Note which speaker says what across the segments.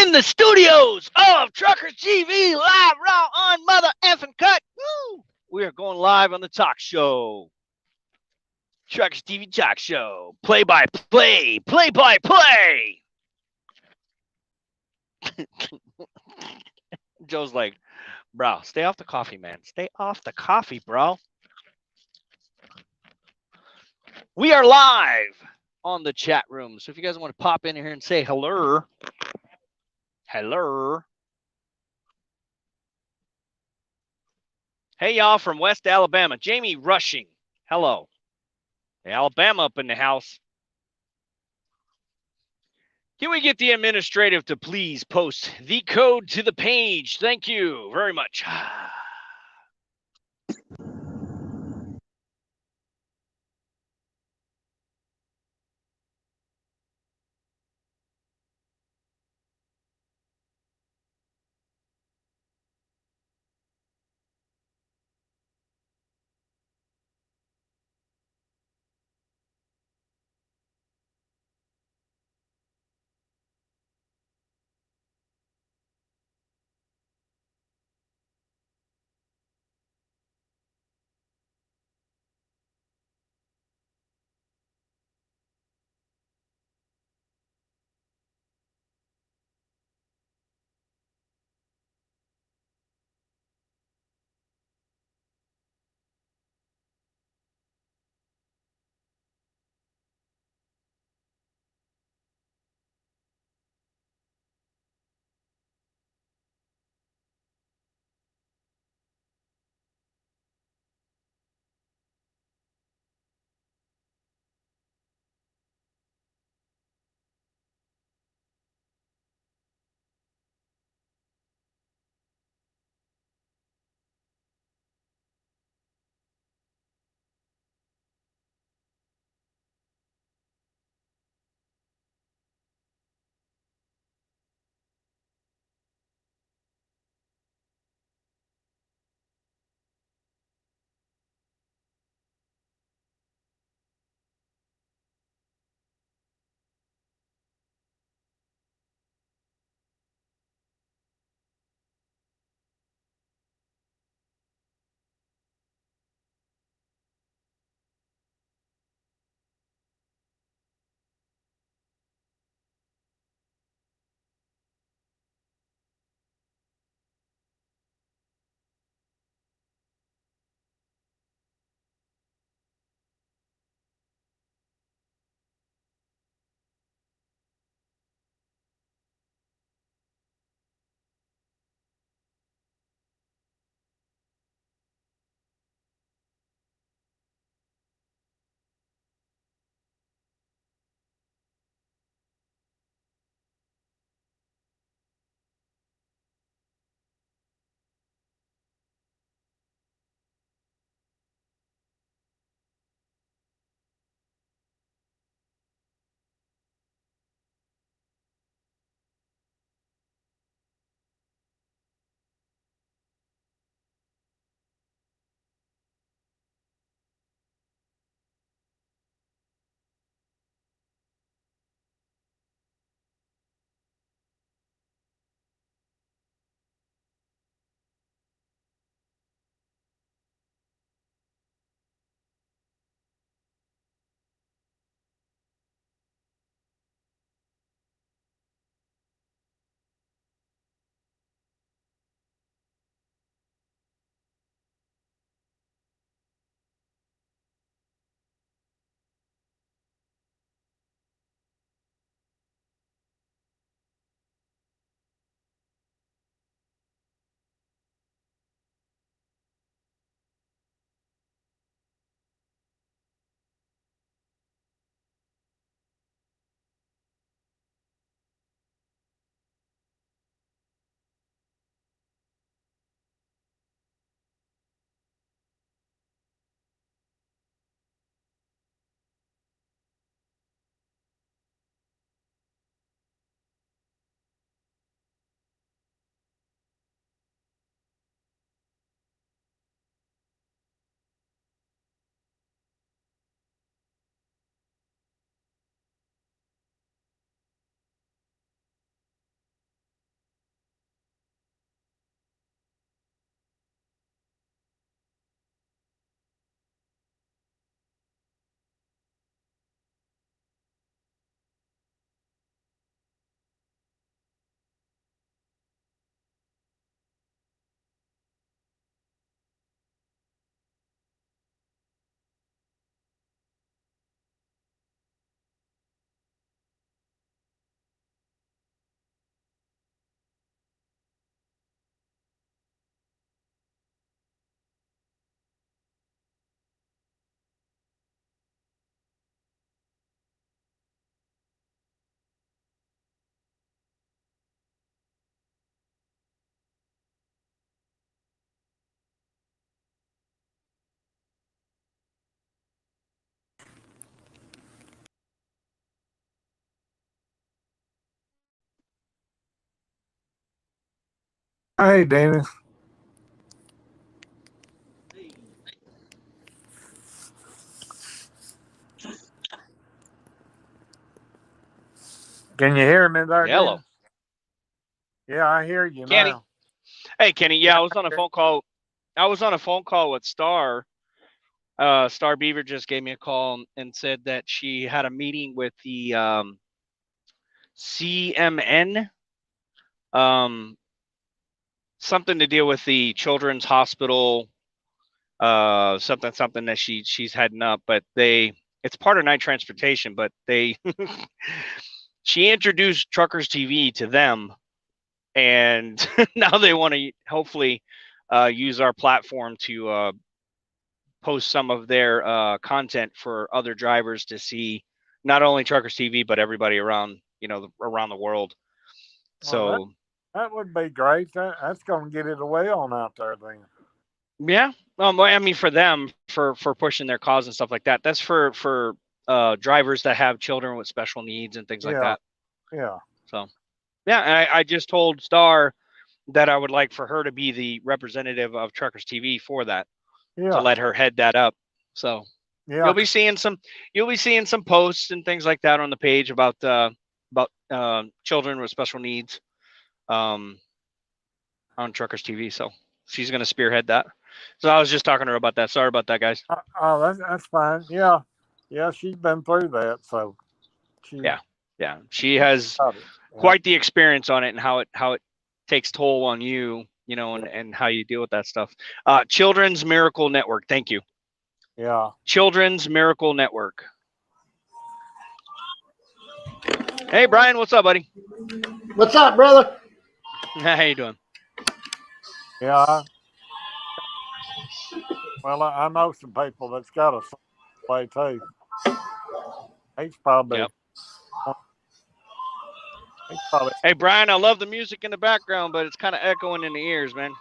Speaker 1: in the studios of Truckers TV, live, raw, on mother effing cut. Woo! We are going live on the talk show. Truckers TV talk show. Play by play. Play by play. Joe's like, bro, stay off the coffee, man. Stay off the coffee, bro. We are live on the chat room. So if you guys want to pop in here and say hello. Hello. Hey, y'all from West Alabama. Jamie Rushing. Hello. Hey, Alabama up in the house. Can we get the administrative to please post the code to the page? Thank you very much.
Speaker 2: Hey, Dennis. Can you hear me there,
Speaker 1: Hello,
Speaker 2: Dennis? Yeah, I hear you
Speaker 1: Kenny.
Speaker 2: now.
Speaker 1: Hey, Kenny.
Speaker 2: Yeah,
Speaker 1: Yeah, I was on a phone call. I was on a phone call with Star. Star Beaver just gave me a call and said that she had a meeting with the CMN, um, something to deal with the Children's Hospital, something that she's heading up. But it's part of night transportation. But she introduced Truckers TV to them, and now they want to hopefully use our platform to post some of their content for other drivers to see, not only Truckers TV but everybody around around the world.
Speaker 2: well,
Speaker 1: So
Speaker 2: that would be great. That's going to get it away on out there then.
Speaker 1: yeah, I mean for them for pushing their cause and stuff like that. That's for drivers that have children with special needs and things like
Speaker 2: Yeah,
Speaker 1: that.
Speaker 2: yeah,
Speaker 1: So yeah, and I just told Star that I would like for her to be the representative of Truckers TV for that, to
Speaker 2: yeah,
Speaker 1: let her head that up. So
Speaker 2: yeah.
Speaker 1: you'll be seeing some posts and things like that on the page about children with special needs um, on Truckers TV. So she's going to spearhead that. So I was just talking to her about that. Sorry about that, guys.
Speaker 2: Oh, that's fine. Yeah, yeah. She's been through that, so she
Speaker 1: Yeah, yeah. She has
Speaker 2: got it. Yeah,
Speaker 1: quite the experience on it and how it takes toll on you,
Speaker 2: yeah,
Speaker 1: and how you deal with that stuff. Children's Miracle Network. Thank you.
Speaker 2: yeah.
Speaker 1: Children's Miracle Network. Hey, Brian, what's up, buddy?
Speaker 3: What's up, brother?
Speaker 1: How you doing?
Speaker 2: Yeah. Well, I know some people that's got a way too. He's probably
Speaker 1: Yep.
Speaker 2: he's probably
Speaker 1: Hey, Brian, I love the music in the background, but it's kind of echoing in the ears, man.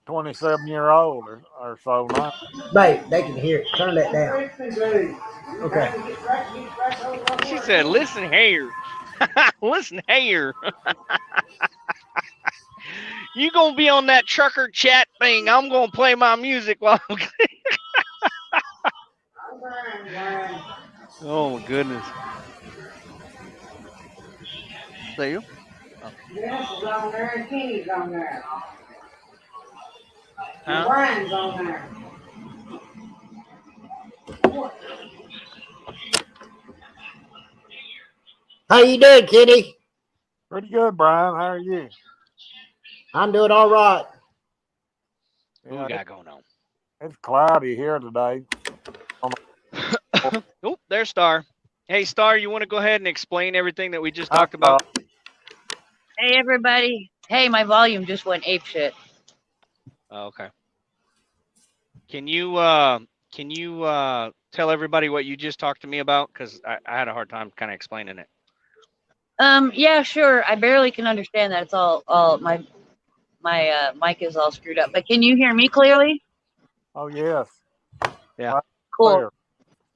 Speaker 2: 27-year old or so now.
Speaker 3: Babe, they can hear it. Turn that down. Okay.
Speaker 1: She said, "Listen here, listen here. You gonna be on that trucker chat thing? I'm gonna play my music while." Oh my goodness. Is that you? Oh.
Speaker 3: Dennis is on there and Kenny's on there. And
Speaker 1: Huh?
Speaker 3: Brian's on there. How you doing, Kenny?
Speaker 2: Pretty good, Brian. How are you?
Speaker 3: I'm doing all right.
Speaker 1: What we
Speaker 2: Yeah,
Speaker 1: got going on?
Speaker 2: it's cloudy here today.
Speaker 1: Oh, there's Star. Hey, Star, you want to go ahead and explain everything that we just
Speaker 2: I
Speaker 1: talked about?
Speaker 2: thought,
Speaker 4: Hey everybody. Hey, my volume just went apeshit.
Speaker 1: Oh, okay. Can you tell everybody what you just talked to me about? Because I had a hard time kind of explaining it.
Speaker 4: Yeah, sure. I barely can understand that. It's all my mic is all screwed up. But can you hear me clearly?
Speaker 2: oh yes,
Speaker 1: Yeah.
Speaker 2: right
Speaker 4: Cool.
Speaker 2: there.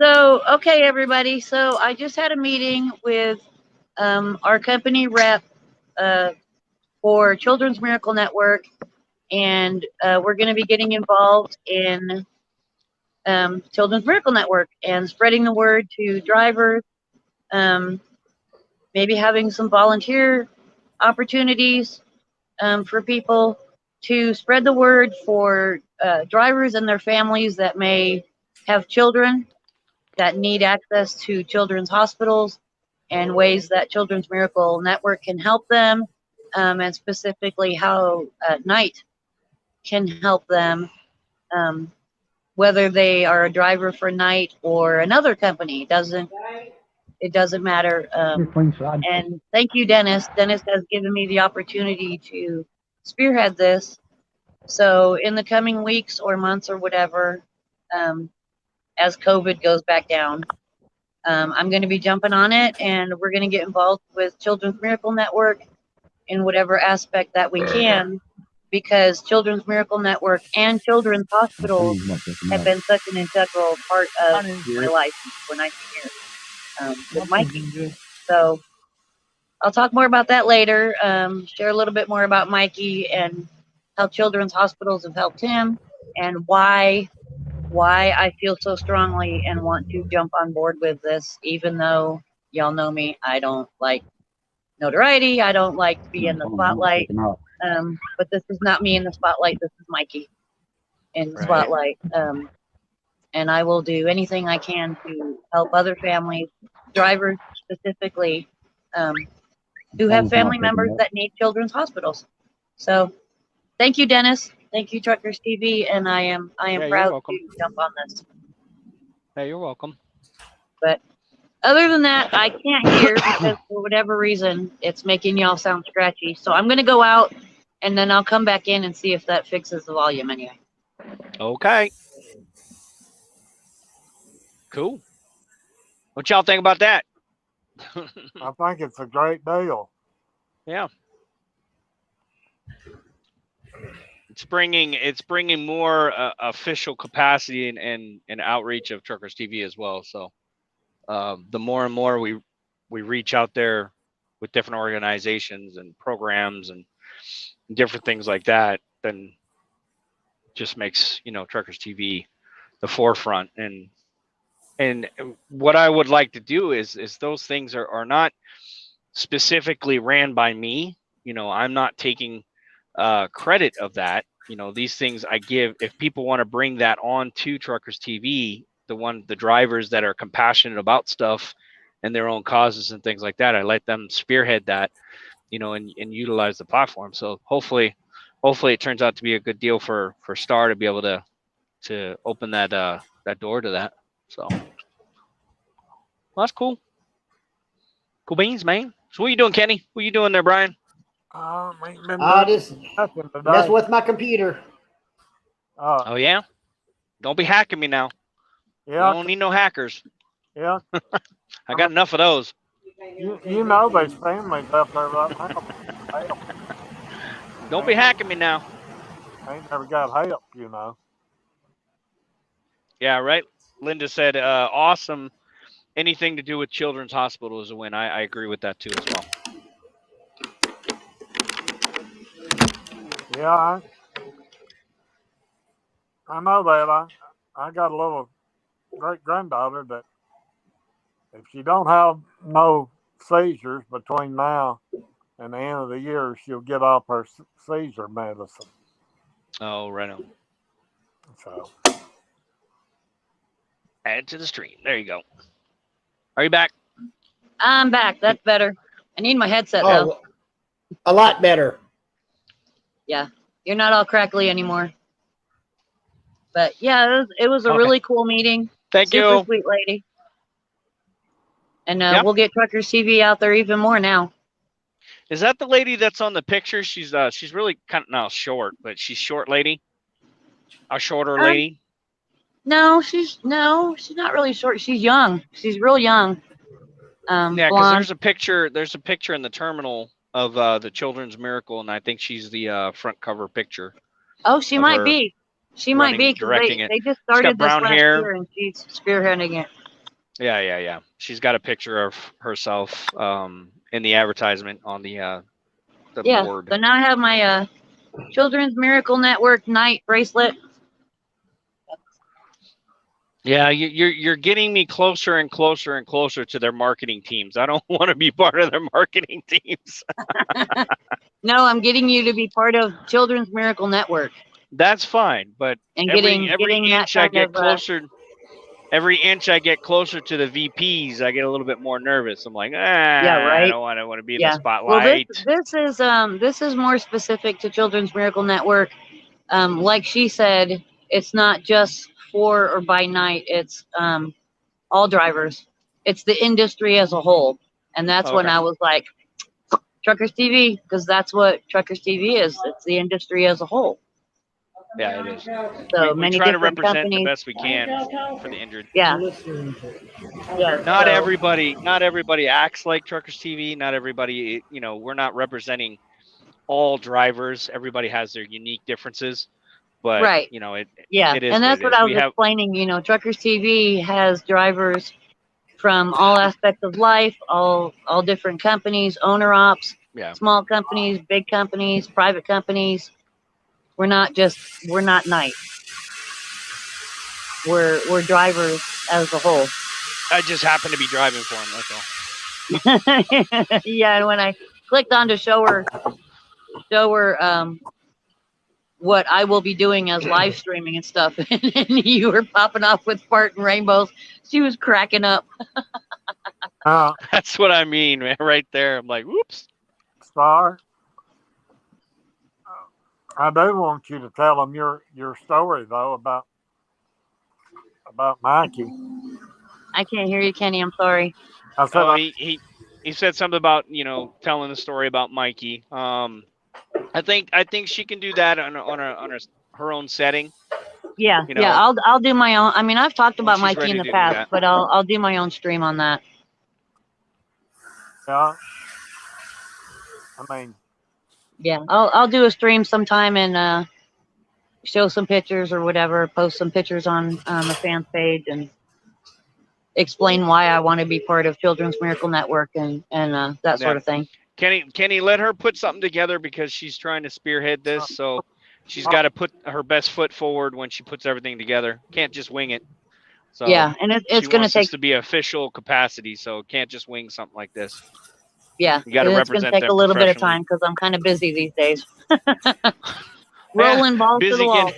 Speaker 4: So, okay, everybody. So I just had a meeting with our company rep for Children's Miracle Network, and we're going to be getting involved in Children's Miracle Network and spreading the word to drivers. Maybe having some volunteer opportunities for people to spread the word for drivers and their families that may have children that need access to children's hospitals, and ways that Children's Miracle Network can help them, and specifically how Night can help them, um, whether they are a driver for Night or another company. It doesn't matter. And thank you, Dennis. Dennis has given me the opportunity to spearhead this. So in the coming weeks or months or whatever, um, as COVID goes back down, I'm going to be jumping on it, and we're going to get involved with Children's Miracle Network in whatever aspect that we can, because Children's Miracle Network and children's hospitals have been such an integral part of my life for 19 years with Mikey. So I'll talk more about that later. Share a little bit more about Mikey and how children's hospitals have helped him, and why I feel so strongly and want to jump on board with this, even though y'all know me, I don't like notoriety. I don't like to be in the spotlight. But this is not me in the spotlight. This is Mikey in the
Speaker 1: Right.
Speaker 4: spotlight. And I will do anything I can to help other families, drivers specifically, who have family members that need children's hospitals. So thank you, Dennis. Thank you, Truckers TV, and I am
Speaker 1: Yeah, you're
Speaker 4: proud
Speaker 1: welcome.
Speaker 4: to jump on this.
Speaker 1: Hey, you're welcome.
Speaker 4: But other than that, I can't hear because for whatever reason, it's making y'all sound scratchy. So I'm going to go out, and then I'll come back in and see if that fixes the volume anyway.
Speaker 1: Okay. Cool. What y'all think about that?
Speaker 2: I think it's a great deal.
Speaker 1: Yeah. It's bringing more official capacity and outreach of Truckers TV as well. So the more and more we reach out there with different organizations and programs and different things like that, then just makes, you know, Truckers TV the forefront. And what I would like to do is those things are not specifically ran by me. You know, I'm not taking credit of that. You know, these things I give, if people want to bring that on to Truckers TV, the drivers that are compassionate about stuff and their own causes and things like that, I let them spearhead that, you know, and utilize the platform. So hopefully it turns out to be a good deal for Star to be able to open that door to that. So well, that's cool. Cool beans, man. So what are you doing, Kenny? What are you doing there, Brian?
Speaker 2: Ain't been
Speaker 3: Just
Speaker 2: nothing today.
Speaker 3: messing with my computer.
Speaker 1: Oh yeah? Don't be hacking me now.
Speaker 2: Yeah,
Speaker 1: We don't need no hackers.
Speaker 2: yeah.
Speaker 1: I got enough of those.
Speaker 2: You know there's families out there right now.
Speaker 1: Don't be hacking me now.
Speaker 2: Ain't never got help, you know.
Speaker 1: Yeah, right. Linda said, awesome. Anything to do with Children's Hospital is a win. I agree with that too as well.
Speaker 2: Yeah, I know that. I got a little great granddaughter that if she don't have no seizures between now and the end of the year, she'll get off her seizure medicine.
Speaker 1: Oh, right on.
Speaker 2: So
Speaker 1: Add to the stream. There you go. Are you back?
Speaker 4: I'm back. That's better. I need my headset though.
Speaker 3: A lot better.
Speaker 4: Yeah, you're not all crackly anymore. But yeah, it was a really cool meeting.
Speaker 1: Thank
Speaker 4: Super
Speaker 1: you.
Speaker 4: sweet lady. And
Speaker 1: Yep.
Speaker 4: we'll get Truckers TV out there even more now.
Speaker 1: Is that the lady that's on the picture? She's really kind of now short, but she's short lady. A shorter lady.
Speaker 4: No, she's not really short. She's young. She's real young.
Speaker 1: Yeah, because
Speaker 4: blonde.
Speaker 1: there's a picture in the terminal of the Children's Miracle, and I think she's the front cover picture.
Speaker 4: Oh, she might be. She might be because they just started this last year, and she's spearheading it.
Speaker 1: Yeah. She's got a picture of herself in the advertisement on the board.
Speaker 4: So now I have my Children's Miracle Network night bracelet.
Speaker 1: Yeah, you're getting me closer and closer and closer to their marketing teams. I don't want to be part of their marketing teams.
Speaker 4: No, I'm getting you to be part of Children's Miracle Network.
Speaker 1: That's fine, but every inch I get closer, every inch I get closer to the VPs, I get a little bit more nervous. I'm like, I don't want to be in the spotlight.
Speaker 4: Well, this is more specific to Children's Miracle Network. Like she said, it's not just for or by night. It's all drivers. It's the industry as a whole, and that's when I was like, Truckers TV, because that's what Truckers TV is. It's the industry as a whole.
Speaker 1: Yeah, it is.
Speaker 4: So
Speaker 1: we try to represent the best we can for the injured.
Speaker 4: Yeah.
Speaker 1: Not everybody acts like Truckers TV. Not everybody, we're not representing all drivers. Everybody has their unique differences. But
Speaker 4: right.
Speaker 1: It is.
Speaker 4: And that's what I was explaining. Truckers TV has drivers from all aspects of life, all different companies, owner ops,
Speaker 1: Yeah.
Speaker 4: small companies, big companies, private companies. We're not night. We're drivers as a whole.
Speaker 1: I just happen to be driving for him. That's all.
Speaker 4: Yeah, and when I clicked on to show her what I will be doing as live streaming and stuff, and you were popping off with fart and rainbows, she was cracking up.
Speaker 1: That's what I mean, man. Right there. I'm like, whoops.
Speaker 2: Star, I do want you to tell them your story though about Mikey.
Speaker 4: I can't hear you, Kenny. I'm sorry.
Speaker 2: I said,
Speaker 1: Oh, he said something about, telling the story about Mikey. I think she can do that on her own setting.
Speaker 4: Yeah,
Speaker 1: You know,
Speaker 4: yeah. I'll do my own. I mean, I've talked
Speaker 1: when
Speaker 4: about
Speaker 1: she's
Speaker 4: Mikey
Speaker 1: ready
Speaker 4: in the
Speaker 1: to do
Speaker 4: past,
Speaker 1: that.
Speaker 4: but I'll do my own stream on that.
Speaker 2: yeah. I mean,
Speaker 4: Yeah, I'll do a stream sometime and show some pictures or whatever. Post some pictures on the fans page and explain why I want to be part of Children's Miracle Network and that sort of thing.
Speaker 1: Kenny, let her put something together because she's trying to spearhead this. So she's got to put her best foot forward when she puts everything together. Can't just wing it. So
Speaker 4: yeah, and it's going to take
Speaker 1: to be official capacity. So can't just wing something like this.
Speaker 4: Yeah,
Speaker 1: you got to
Speaker 4: it's going to
Speaker 1: represent
Speaker 4: take
Speaker 1: them
Speaker 4: a little bit of
Speaker 1: professionally.
Speaker 4: time because I'm kind of busy these days. Rolling balls to the wall.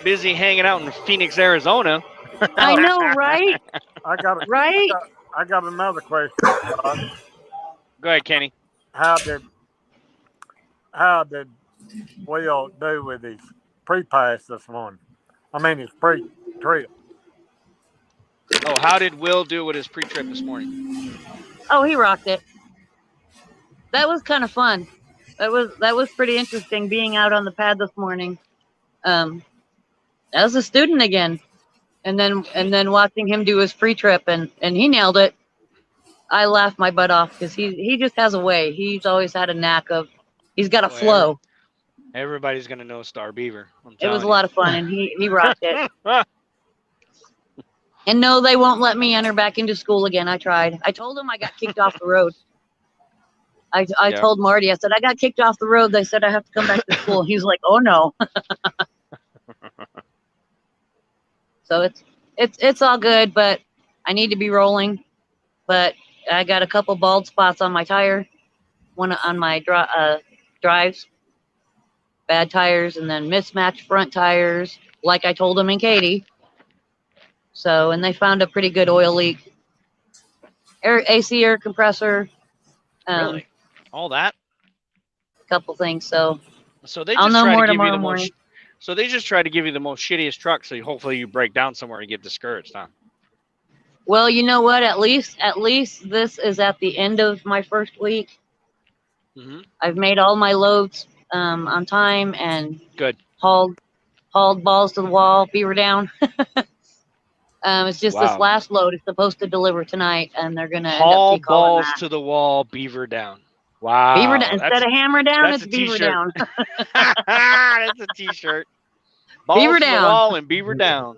Speaker 1: Busy hanging out in Phoenix, Arizona.
Speaker 4: I know, right?
Speaker 2: I got another question.
Speaker 1: Go ahead, Kenny.
Speaker 2: How did Will do with his pre-pass this morning? I mean, his pre-trip.
Speaker 1: Oh, how did Will do with his pre-trip this morning?
Speaker 4: Oh, he rocked it. That was kind of fun. That was pretty interesting being out on the pad this morning. As a student again, and then watching him do his pre-trip and he nailed it. I laughed my butt off because he just has a way. He's always had a knack of. He's got a flow.
Speaker 1: Everybody's gonna know Star Beaver.
Speaker 4: It was a lot of fun, and he rocked it. And no, they won't let me enter back into school again. I tried. I told him I got kicked off the road. I told Marty, I said, I got kicked off the road. They said I have to come back to school. He's like, oh no. So it's all good, but I need to be rolling. But I got a couple bald spots on my tire, one on my drives, bad tires, and then mismatched front tires, like I told them in Katy. So, and they found a pretty good oil leak. AC air compressor.
Speaker 1: Really? All that?
Speaker 4: A couple things. So
Speaker 1: they
Speaker 4: I'll
Speaker 1: just
Speaker 4: know
Speaker 1: try
Speaker 4: more
Speaker 1: to give you
Speaker 4: tomorrow
Speaker 1: the
Speaker 4: morning.
Speaker 1: So they just try to give you the most shittiest truck, so hopefully you break down somewhere and get discouraged, huh?
Speaker 4: Well, you know what? At least this is at the end of my first week.
Speaker 1: Mm-hmm.
Speaker 4: I've made all my loads on time and
Speaker 1: good.
Speaker 4: Hauled balls to the wall, beaver down. It's just this last load is supposed to deliver tonight, and they're gonna
Speaker 1: haul
Speaker 4: end up calling
Speaker 1: balls
Speaker 4: that.
Speaker 1: to the wall, beaver down. Wow.
Speaker 4: Beaver down. Instead of hammer down, it's beaver down.
Speaker 1: That's a t-shirt. Balls
Speaker 4: beaver
Speaker 1: to
Speaker 4: down.
Speaker 1: the wall and beaver down.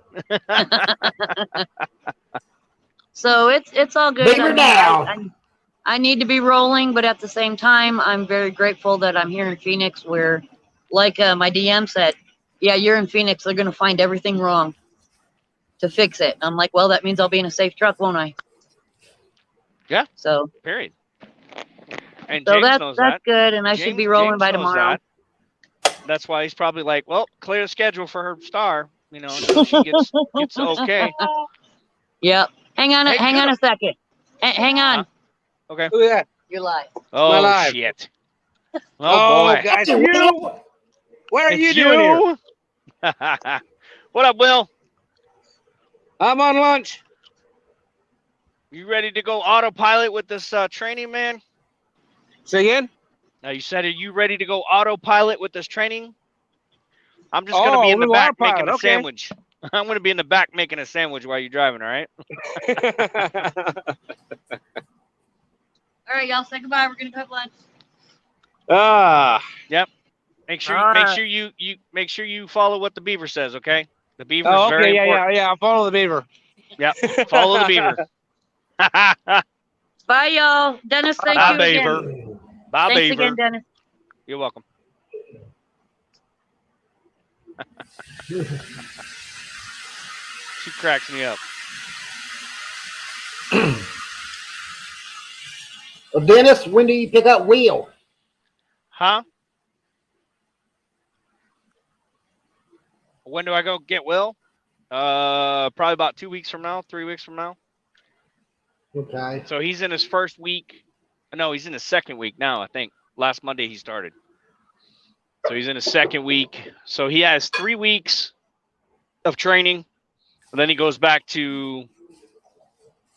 Speaker 4: So it's all good.
Speaker 3: Beaver down.
Speaker 4: I need to be rolling, but at the same time, I'm very grateful that I'm here in Phoenix where, like my DM said, yeah, you're in Phoenix. They're going to find everything wrong to fix it. I'm like, well, that means I'll be in a safe truck, won't I?
Speaker 1: Yeah.
Speaker 4: So.
Speaker 1: Period. And
Speaker 4: so
Speaker 1: James knows
Speaker 4: that's
Speaker 1: that.
Speaker 4: good, and I should be rolling by tomorrow.
Speaker 1: That's why he's probably like, well, clear the schedule for her star, until she gets okay.
Speaker 4: Yep. Hang on a second. Hang on.
Speaker 1: Huh? Okay.
Speaker 5: Who is that?
Speaker 4: You're live.
Speaker 1: Oh,
Speaker 5: live.
Speaker 1: shit. Oh, boy.
Speaker 5: Guys, you? What are you doing here?
Speaker 1: What up, Will?
Speaker 5: I'm on lunch.
Speaker 1: You ready to go autopilot with this training, man?
Speaker 5: Say again?
Speaker 1: Now, you said, are you ready to go autopilot with this training? I'm just going to be in the back making a sandwich. I'm going to be in the back making a sandwich while you're driving, all right?
Speaker 4: All right, y'all, say goodbye. We're going to cook lunch.
Speaker 1: Yep. Make sure you follow what the beaver says, okay? The beaver is very important.
Speaker 5: Yeah. I'll follow the beaver.
Speaker 1: Yep. Follow the beaver.
Speaker 4: Bye, y'all. Dennis, thank
Speaker 1: Bye,
Speaker 4: you
Speaker 1: Beaver.
Speaker 4: again.
Speaker 1: Bye,
Speaker 4: Thanks
Speaker 1: Beaver.
Speaker 4: again, Dennis.
Speaker 1: You're welcome. She cracks me up.
Speaker 3: Well, Dennis, when do you pick up Will?
Speaker 1: Huh? When do I go get Will? Probably about 2 weeks from now, 3 weeks from now.
Speaker 3: Okay.
Speaker 1: So he's in his first week. No, he's in his second week now, I think. Last Monday he started. So he's in his second week. So he has 3 weeks of training. And then he goes back to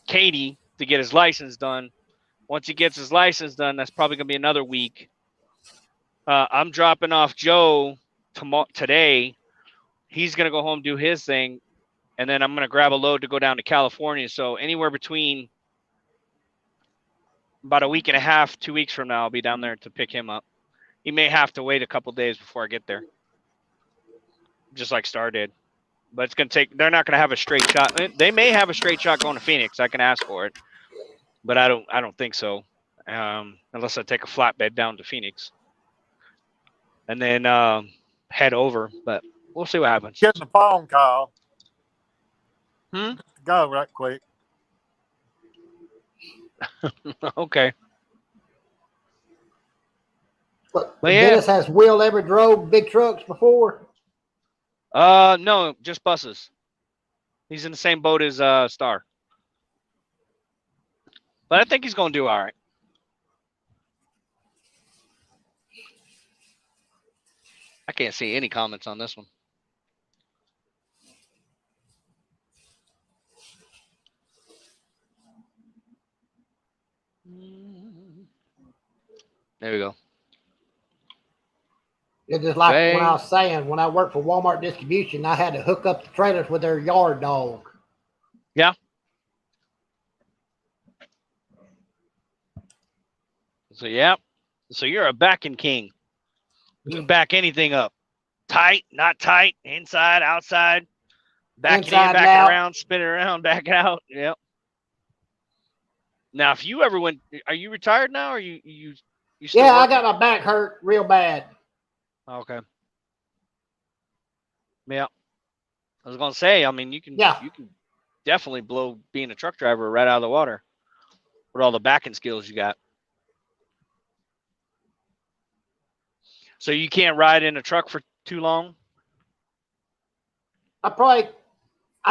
Speaker 1: Katy to get his license done. Once he gets his license done, that's probably going to be another week. I'm dropping off Joe today. He's going to go home, do his thing. And then I'm going to grab a load to go down to California. So anywhere between about a week and a half, 2 weeks from now, I'll be down there to pick him up. He may have to wait a couple days before I get there, just like Star did. But it's going to take – they're not going to have a straight shot. They may have a straight shot going to Phoenix. I can ask for it. But I don't think so, unless I take a flatbed down to Phoenix. And then head over. But we'll see what happens.
Speaker 2: Getting a phone call.
Speaker 1: Hmm?
Speaker 2: Go right quick.
Speaker 1: Okay.
Speaker 3: But
Speaker 1: Well, yeah.
Speaker 3: Dennis, has Will ever drove big trucks before?
Speaker 1: No, just buses. He's in the same boat as Star. But I think he's going to do all right. I can't see any comments on this one. There we go.
Speaker 3: It's just like when I
Speaker 1: Bang.
Speaker 3: was saying, when I worked for Walmart distribution, I had to hook up the trailers with their yard dog.
Speaker 1: Yeah. So, yeah. So you're a backing king. You can back anything up. Tight, not tight, inside, outside, back it in,
Speaker 3: Inside
Speaker 1: back
Speaker 3: and
Speaker 1: it
Speaker 3: out.
Speaker 1: around, spin it around, back it out. Yep. Now, if you ever went, are you retired now, or you still
Speaker 3: Yeah, I
Speaker 1: working?
Speaker 3: got my back hurt real bad.
Speaker 1: Okay. Yeah. I was gonna say, I mean, you can definitely blow being a truck driver right out of the water with all the backing skills you got. So you can't ride in a truck for too long?
Speaker 3: I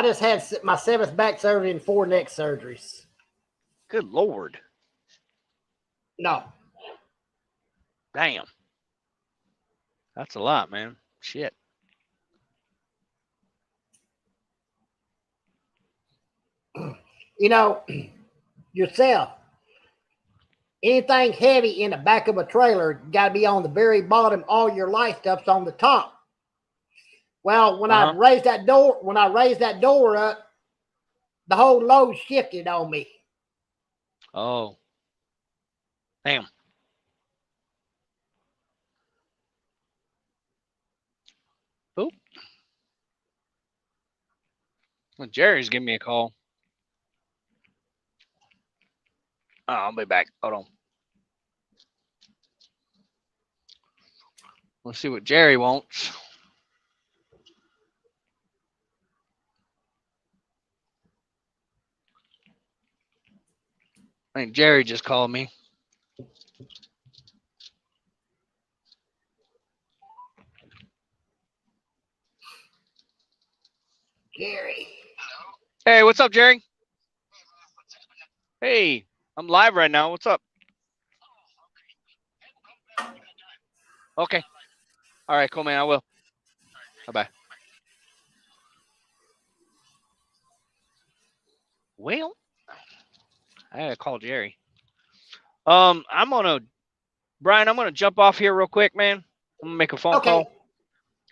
Speaker 3: just had my 7th back surgery and 4 neck surgeries.
Speaker 1: Good Lord.
Speaker 3: No.
Speaker 1: Damn. That's a lot, man. Shit.
Speaker 3: You know, yourself, anything heavy in the back of a trailer got to be on the very bottom. All your light stuff's on the top. Well, when I raised that door up, the whole load shifted on me.
Speaker 1: Oh. Damn. Oop. Well, Jerry's giving me a call. Oh, I'll be back. Hold on. Let's see what Jerry wants. I think Jerry just called me.
Speaker 3: Jerry.
Speaker 1: Hey, what's up, Jerry? Hey, I'm live right now. What's up? Okay. All right, cool, man. I will. Bye-bye. Well, I gotta call Jerry. I'm gonna, Brian, I'm gonna jump off here real quick, man. I'm gonna make a phone call.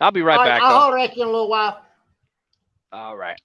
Speaker 1: I'll be right back,
Speaker 3: I'll
Speaker 1: though.
Speaker 3: holler at you in a little while.
Speaker 1: All right.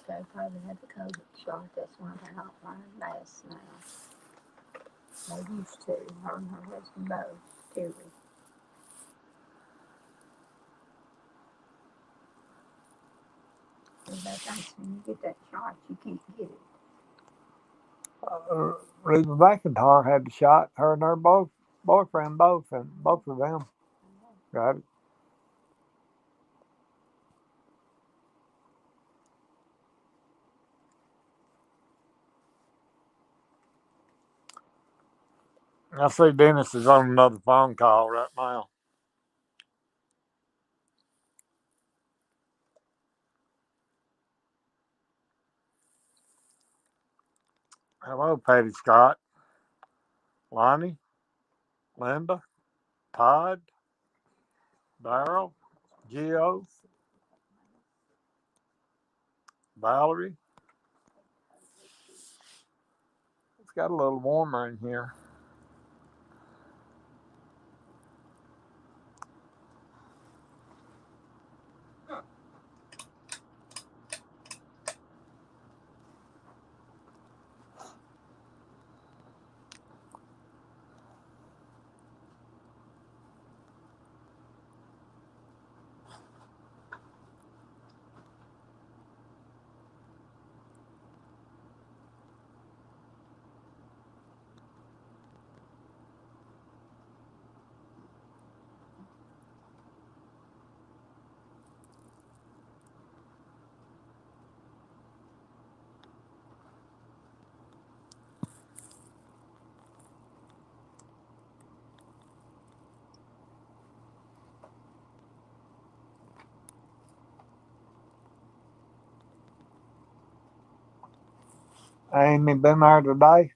Speaker 6: they probably had the COVID shot. That's why they're not wearing masks now. They used to. Her and her husband both. Terry. Everybody thinks when you get that shot, you can't get it.
Speaker 2: Reba McIntyre had the shot. Her and her boyfriend both, and both of them got it. I see Dennis is on another phone call right now. Hello, Patty Scott, Lonnie, Linda, Todd, Daryl, Gio, Valerie. It's got a little warmer in here. Amy been there today?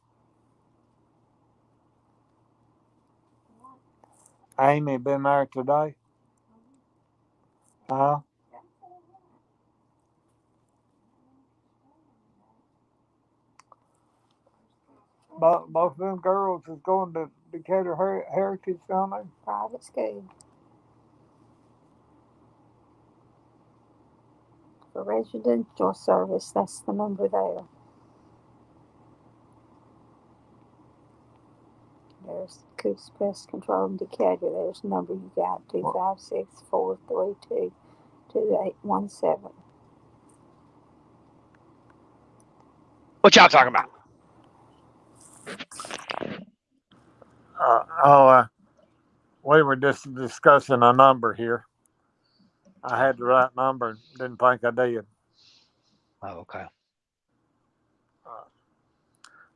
Speaker 2: Amy been there today? Huh? Both of them girls is going to Decatur Heritage down there?
Speaker 6: Private school. For residential service, that's the number there. There's Coops Pest Control in Decatur. There's the number you got, 256-432-2817.
Speaker 1: What y'all talking about?
Speaker 2: We were just discussing a number here. I had the right number and didn't think I did.
Speaker 1: Oh, okay.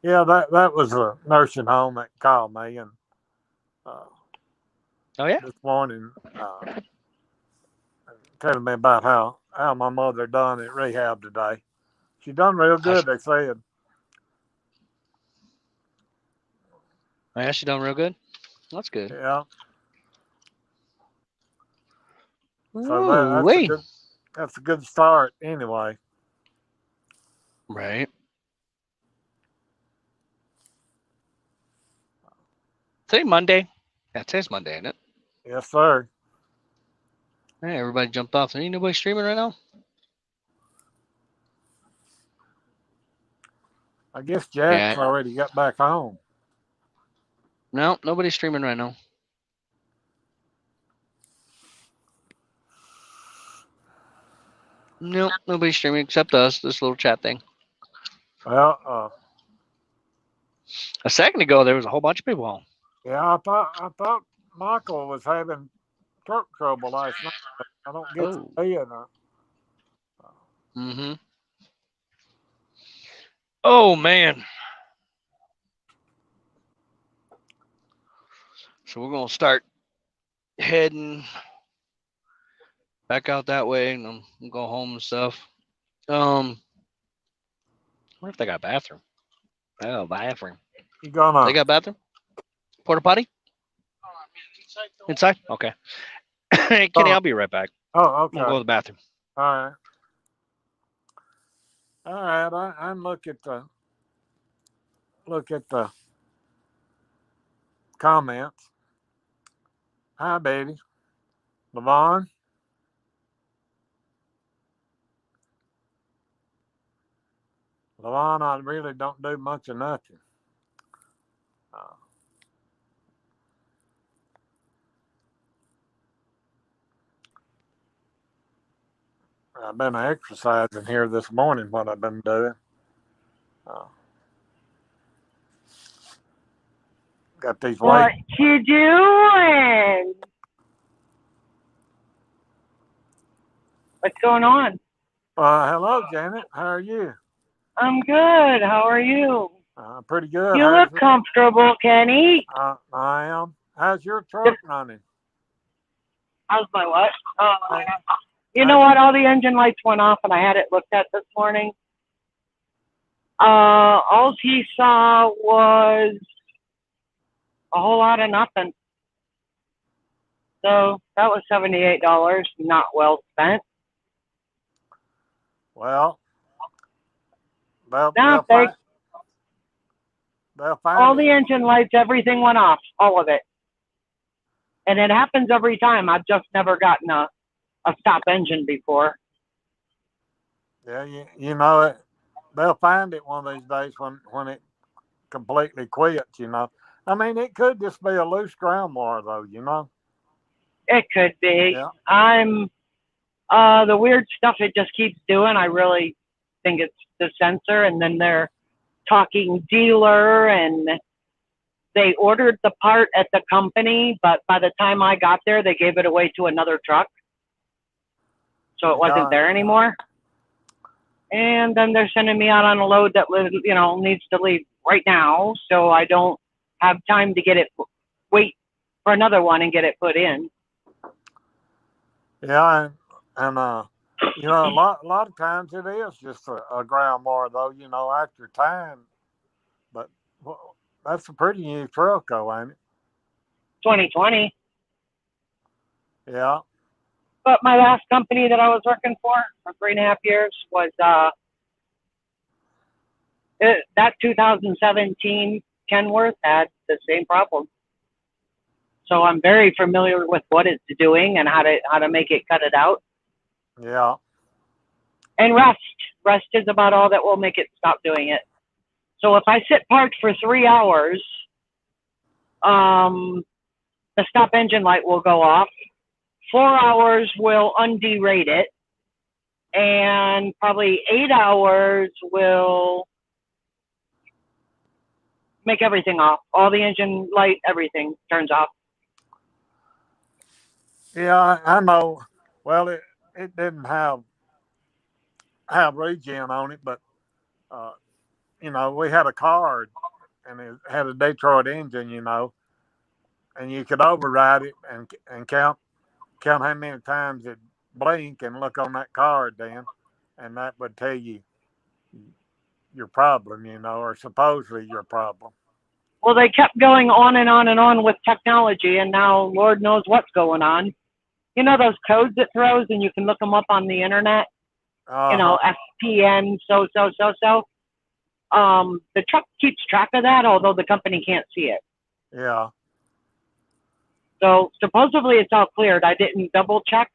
Speaker 2: Yeah, that was a nursing home that called me and
Speaker 1: Oh yeah.
Speaker 2: this morning telling me about how my mother done at rehab today. She done real good, they said.
Speaker 1: Oh, yeah, she done real good. That's good.
Speaker 2: Yeah.
Speaker 1: Ooh,
Speaker 2: So that's a good start anyway.
Speaker 1: Right. Today Monday. Yeah, today's Monday, ain't it?
Speaker 2: Yes, sir.
Speaker 1: Hey, everybody jumped off. Ain't nobody streaming right now?
Speaker 2: I guess Jack's already got back home.
Speaker 1: No, nobody's streaming right now. Nope, nobody's streaming except us, this little chat thing.
Speaker 2: Well,
Speaker 1: A second ago, there was a whole bunch of people on.
Speaker 2: yeah, I thought Michael was having truck trouble last night. I don't get to see it.
Speaker 1: Mm-hmm. Oh, man. So we're going to start heading back out that way, and I'm going to go home and stuff. I wonder if they got a bathroom. Oh, bathroom.
Speaker 2: You gonna?
Speaker 1: They got a bathroom? Porta potty? Inside? Okay. Kenny, I'll be right back.
Speaker 2: Oh, okay.
Speaker 1: I'm going to go to the bathroom.
Speaker 2: All right. I look at the comments. Hi, baby. Levon. Lavon, I really don't do much of nothing. I've been exercising here this morning. What I've been doing. Got these
Speaker 7: What
Speaker 2: weights.
Speaker 7: you doing? What's going on?
Speaker 2: Hello, Janet. How are you?
Speaker 7: I'm good. How are you?
Speaker 2: Pretty good.
Speaker 7: You look comfortable, Kenny.
Speaker 2: I am. How's your truck running?
Speaker 7: How's my what?
Speaker 2: Hey,
Speaker 7: You know what? All the engine lights went off, and I had it looked at this morning. All he saw was a whole lot of nothing. So that was $78, not well spent.
Speaker 2: Well, they'll
Speaker 7: All
Speaker 2: find
Speaker 7: the
Speaker 2: it.
Speaker 7: engine lights, everything went off, all of it. And it happens every time. I've just never gotten a stop engine before.
Speaker 2: Yeah, you know it. They'll find it one of these days when it completely quits. You know, I mean, it could just be a loose ground wire, though. You know.
Speaker 7: It could be.
Speaker 2: Yeah.
Speaker 7: I'm the weird stuff it just keeps doing. I really think it's the sensor, and then they're talking dealer, and they ordered the part at the company, but by the time I got there, they gave it away to another truck, so it wasn't there anymore. And then they're sending me out on a load that needs to leave right now, so I don't have time to wait for another one and get it put in.
Speaker 2: Yeah, and you know, a lot of times it is just a ground wire, though. You know, after time. But well, that's a pretty new truck, though, ain't it?
Speaker 7: 2020.
Speaker 2: Yeah.
Speaker 7: But my last company that I was working for 3.5 years was that 2017 Kenworth had the same problem. So I'm very familiar with what it's doing and how to make it cut it out.
Speaker 2: Yeah.
Speaker 7: And rest is about all that will make it stop doing it. So if I sit parked for 3 hours, the stop engine light will go off. 4 hours will underate it, and probably 8 hours will make everything off. All the engine light, everything turns off.
Speaker 2: Yeah, I know. Well, it didn't have regen on it, but you know, we had a card and it had a Detroit engine, you know, and you could override it and count how many times it blink and look on that card then, and that would tell you your problem, you know, or supposedly your problem.
Speaker 7: Well, they kept going on and on and on with technology, and now Lord knows what's going on. You know those codes it throws, and you can look them up on the internet? You know, FPN, so. The truck keeps track of that, although the company can't see it.
Speaker 2: Yeah.
Speaker 7: So supposedly it's all cleared. I didn't double check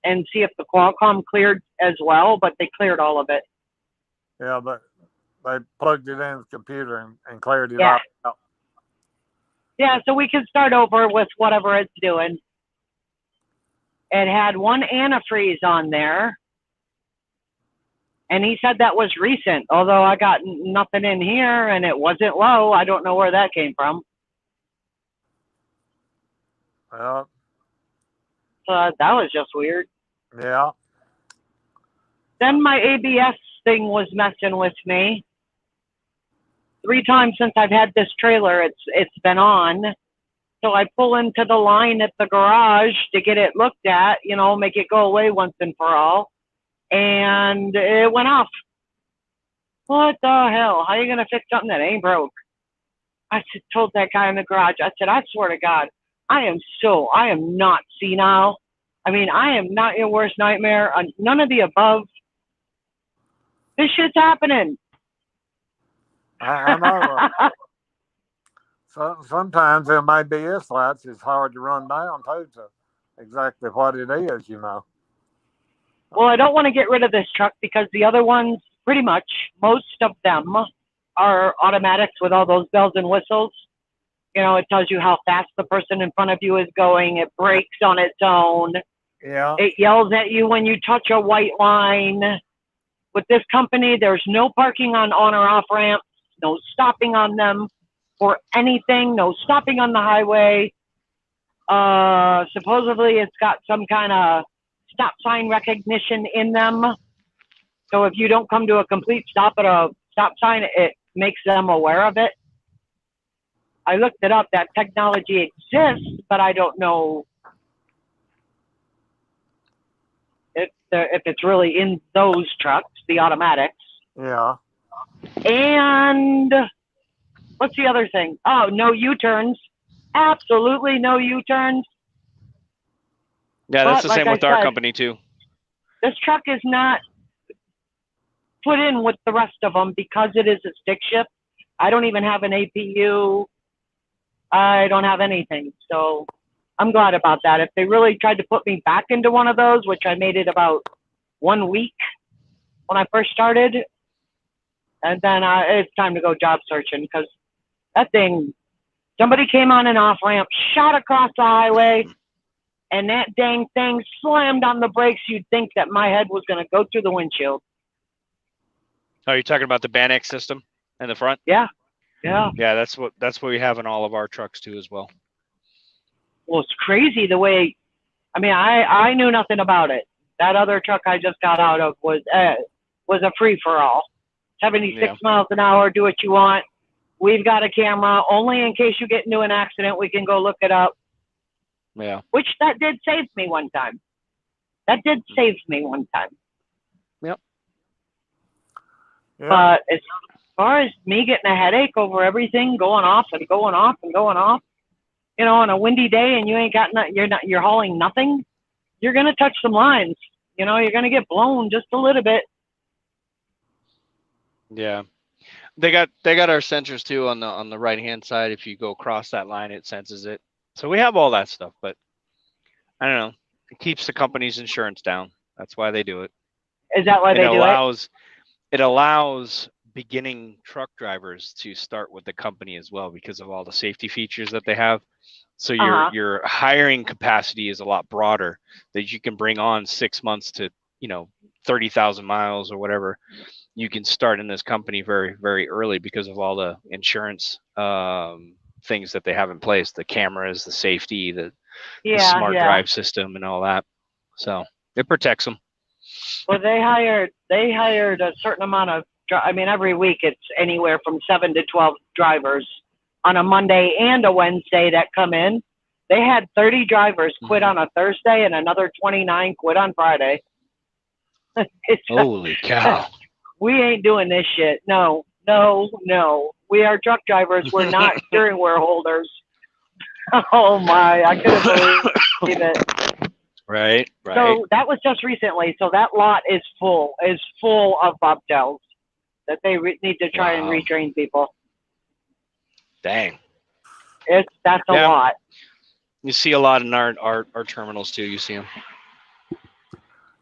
Speaker 7: and see if the Qualcomm cleared as well, but they cleared all of it.
Speaker 2: Yeah, but they plugged it in the computer and cleared it
Speaker 7: Yeah.
Speaker 2: out.
Speaker 7: Yeah, so we can start over with whatever it's doing. It had one antifreeze on there, and he said that was recent, although I got nothing in here, and it wasn't low. I don't know where that came from.
Speaker 2: Well,
Speaker 7: So that was just weird.
Speaker 2: yeah.
Speaker 7: Then my ABS thing was messing with me. 3 times since I've had this trailer, it's been on. So I pull into the line at the garage to get it looked at, you know, make it go away once and for all. And it went off. What the hell? How are you going to fix something that ain't broke? I told that guy in the garage, I said, I swear to God, I am not senile. I mean, I am not your worst nightmare. None of the above. This shit's happening.
Speaker 2: I know. So sometimes there may be lights. It's hard to run down too to exactly what it is, you know.
Speaker 7: Well, I don't want to get rid of this truck because the other ones pretty much most of them are automatics with all those bells and whistles. You know, it tells you how fast the person in front of you is going. It brakes on its own.
Speaker 2: Yeah.
Speaker 7: It yells at you when you touch a white line. With this company, there's no parking on or off ramps, no stopping on them for anything, no stopping on the highway. Supposedly it's got some kind of stop sign recognition in them. So if you don't come to a complete stop at a stop sign, it makes them aware of it. I looked it up. That technology exists, but I don't know if it's really in those trucks, the automatics.
Speaker 2: Yeah.
Speaker 7: And what's the other thing? Oh, no U-turns. Absolutely no U-turns.
Speaker 1: Yeah, that's
Speaker 7: But
Speaker 1: the same
Speaker 7: like
Speaker 1: with
Speaker 7: I
Speaker 1: our
Speaker 7: said,
Speaker 1: company too.
Speaker 7: This truck is not put in with the rest of them because it is a stick shift. I don't even have an APU. I don't have anything. So I'm glad about that. If they really tried to put me back into one of those, which I made it about 1 week when I first started, and then it's time to go job searching because that thing, somebody came on an off ramp, shot across the highway, and that dang thing slammed on the brakes. You'd think that my head was going to go through the windshield.
Speaker 1: Oh, you're talking about the Bannex system in the front?
Speaker 7: Yeah. Yeah.
Speaker 1: Yeah, that's what we have in all of our trucks too as well.
Speaker 7: Well, it's crazy the way, I mean, I knew nothing about it. That other truck I just got out of was a free-for-all. 76 miles an hour, do what you want. We've got a camera. Only in case you get into an accident, we can go look it up.
Speaker 1: Yeah.
Speaker 7: Which that did save me one time. Yep.
Speaker 2: Yeah.
Speaker 7: But as far as me getting a headache over everything going off and going off and going off, you know, on a windy day and you ain't got you're hauling nothing, you're gonna touch some lines. You know, you're gonna get blown just a little bit.
Speaker 1: Yeah. They got our sensors too on the right hand side. If you go across that line, it senses it. So we have all that stuff, but I don't know. It keeps the company's insurance down. That's why they do it.
Speaker 7: Is that why they do it?
Speaker 1: It allows beginning truck drivers to start with the company as well because of all the safety features that they have. So your hiring capacity is a lot broader, that you can bring on 6 months to, 30,000 miles or whatever. You can start in this company very, very early because of all the insurance things that they have in place, the cameras, the safety, the smart drive system and all that. So it protects them.
Speaker 7: Well, they hired a certain amount of, I mean, every week it's anywhere from 7 to 12 drivers on a Monday and a Wednesday that come in. They had 30 drivers quit on a Thursday and another 29 quit on Friday.
Speaker 1: Holy cow.
Speaker 7: We ain't doing this shit. No. We are truck drivers. We're not steering wheel holders. Oh my, I couldn't believe it.
Speaker 1: Right.
Speaker 7: So that was just recently. So that lot is full of bobtails that they need to try and retrain people.
Speaker 1: Dang.
Speaker 7: That's a lot.
Speaker 1: You see a lot in our terminals too. You see them.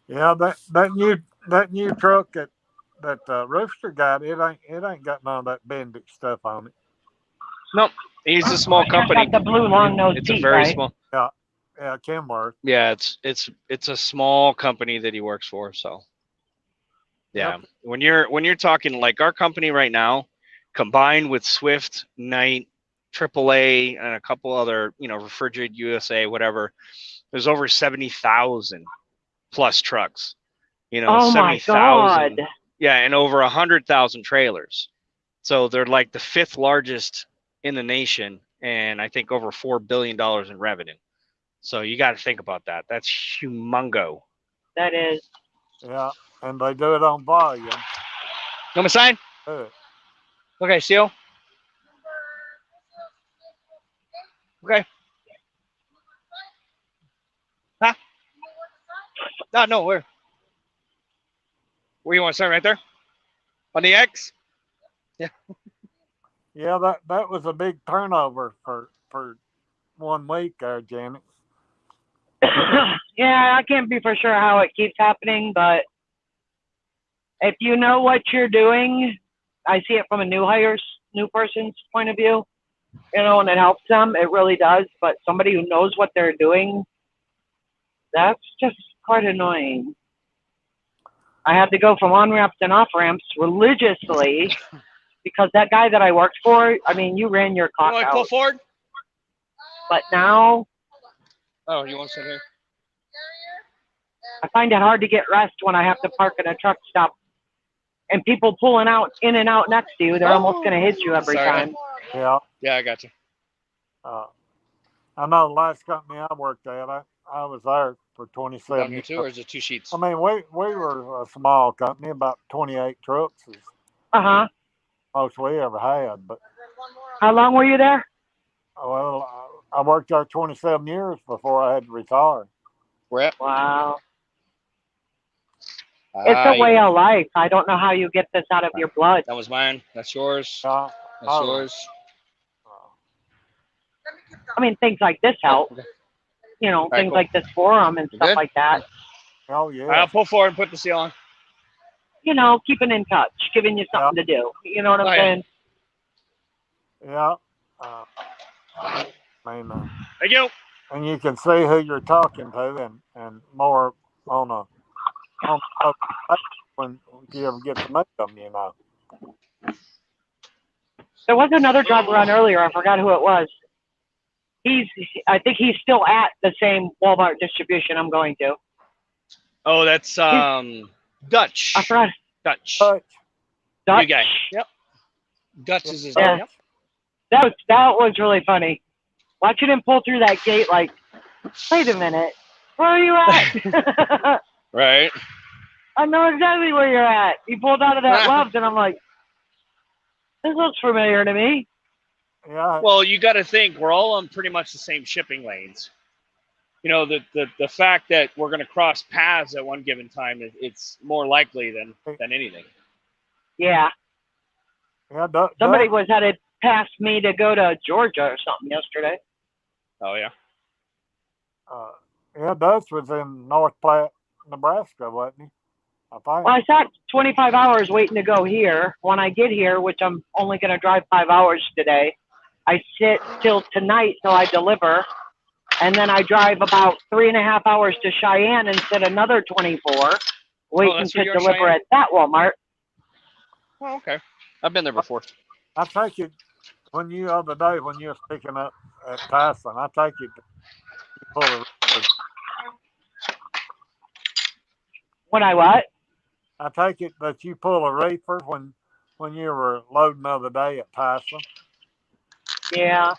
Speaker 2: Yeah, that new truck that Rooster got, it ain't got none of that Bendix stuff on it.
Speaker 1: Nope. He's a small company.
Speaker 7: Got the blue long nose
Speaker 1: It's
Speaker 7: seat,
Speaker 1: a very
Speaker 7: right?
Speaker 1: small.
Speaker 2: Yeah, Kenworth.
Speaker 1: Yeah, it's a small company that he works for. So yeah,
Speaker 2: Yep.
Speaker 1: when you're talking like our company right now, combined with Swift, Knight, AAA, and a couple other, Refrigerated USA, whatever, there's over 70,000 plus trucks.
Speaker 7: Oh my
Speaker 1: 70,000.
Speaker 7: God.
Speaker 1: Yeah, and over 100,000 trailers. So they're like the 5th largest in the nation, and I think over $4 billion in revenue. So you got to think about that. That's humongo.
Speaker 7: That is.
Speaker 2: Yeah, and they do it on volume.
Speaker 1: No my sign? Okay, seal. Okay. Huh? No, where? Where you want to sign? Right there? On the X? Yeah.
Speaker 2: Yeah, that was a big turnover for 1 week there, Janet.
Speaker 7: Yeah, I can't be for sure how it keeps happening, but if you know what you're doing, I see it from a new person's point of view, you know, and it helps them. It really does. But somebody who knows what they're doing, that's just quite annoying. I had to go from on ramps and off ramps religiously because that guy that I worked for, I mean, you ran your cock
Speaker 5: You want to pull
Speaker 7: out.
Speaker 5: forward?
Speaker 7: But now
Speaker 5: Oh, you want to sit here?
Speaker 7: I find it hard to get rest when I have to park at a truck stop. And people pulling out in and out next to you, they're almost going to hit you every
Speaker 5: Sorry.
Speaker 7: time.
Speaker 2: Yeah.
Speaker 5: Yeah, I got you.
Speaker 2: I know the last company I worked at, I was there for 27
Speaker 5: Down here
Speaker 2: years.
Speaker 5: too, or is it 2 sheets?
Speaker 2: I mean, we were a small company, about 28 trucks is
Speaker 7: Uh-huh.
Speaker 2: most we ever had. But
Speaker 7: How long were you there?
Speaker 2: well, I worked there 27 years before I had to retire.
Speaker 5: Where at?
Speaker 7: Wow. It's a way of life. I don't know how you get this out of your blood.
Speaker 5: That was mine. That's yours.
Speaker 2: Yeah.
Speaker 5: That's yours.
Speaker 7: I mean, things like this help. You know,
Speaker 5: right,
Speaker 7: things
Speaker 5: cool.
Speaker 7: like this forum and
Speaker 5: You
Speaker 7: stuff
Speaker 5: good?
Speaker 7: like that.
Speaker 2: Oh yeah.
Speaker 5: All right, I'll pull forward and put the seal on.
Speaker 7: You know, keeping in touch, giving you something to do. You know what I'm
Speaker 5: Oh, yeah.
Speaker 7: saying?
Speaker 2: Yeah. I mean,
Speaker 5: Thank you.
Speaker 2: and you can see who you're talking to, and more on when you ever get to meet them, you know.
Speaker 7: There was another driver on earlier. I forgot who it was. I think he's still at the same Walmart distribution I'm going to.
Speaker 5: Oh, that's Dutch.
Speaker 7: I forgot.
Speaker 5: Dutch.
Speaker 2: But
Speaker 7: Dutch.
Speaker 5: New guy. Yep. Dutch is his
Speaker 7: Yeah.
Speaker 5: name.
Speaker 7: That was really funny. Watching him pull through that gate, like, wait a minute, where are you at?
Speaker 5: Right.
Speaker 7: I know exactly where you're at. He pulled out of that Love's, and I'm like, this looks familiar to me.
Speaker 2: yeah.
Speaker 5: Well, you got to think we're all on pretty much the same shipping lanes. You know, the fact that we're going to cross paths at one given time, it's more likely than anything.
Speaker 7: Yeah.
Speaker 2: Yeah.
Speaker 7: Somebody was headed past me to go to Georgia or something yesterday.
Speaker 5: Oh yeah.
Speaker 2: Yeah. Dutch was in North Platte, Nebraska, wasn't he? I think.
Speaker 7: Well, I sat 25 hours waiting to go here. When I get here, which I'm only going to drive 5 hours today, I sit till tonight till I deliver. And then I drive about 3.5 hours to Cheyenne and sit another 24 waiting to deliver at that Walmart.
Speaker 5: Oh, okay. I've been there before.
Speaker 2: I take it when you other day when you were speaking up at Tyson, I take it you pull a reefer.
Speaker 7: When I what?
Speaker 2: I take it that you pull a reefer when you were loading the other day at Tyson.
Speaker 7: Yeah.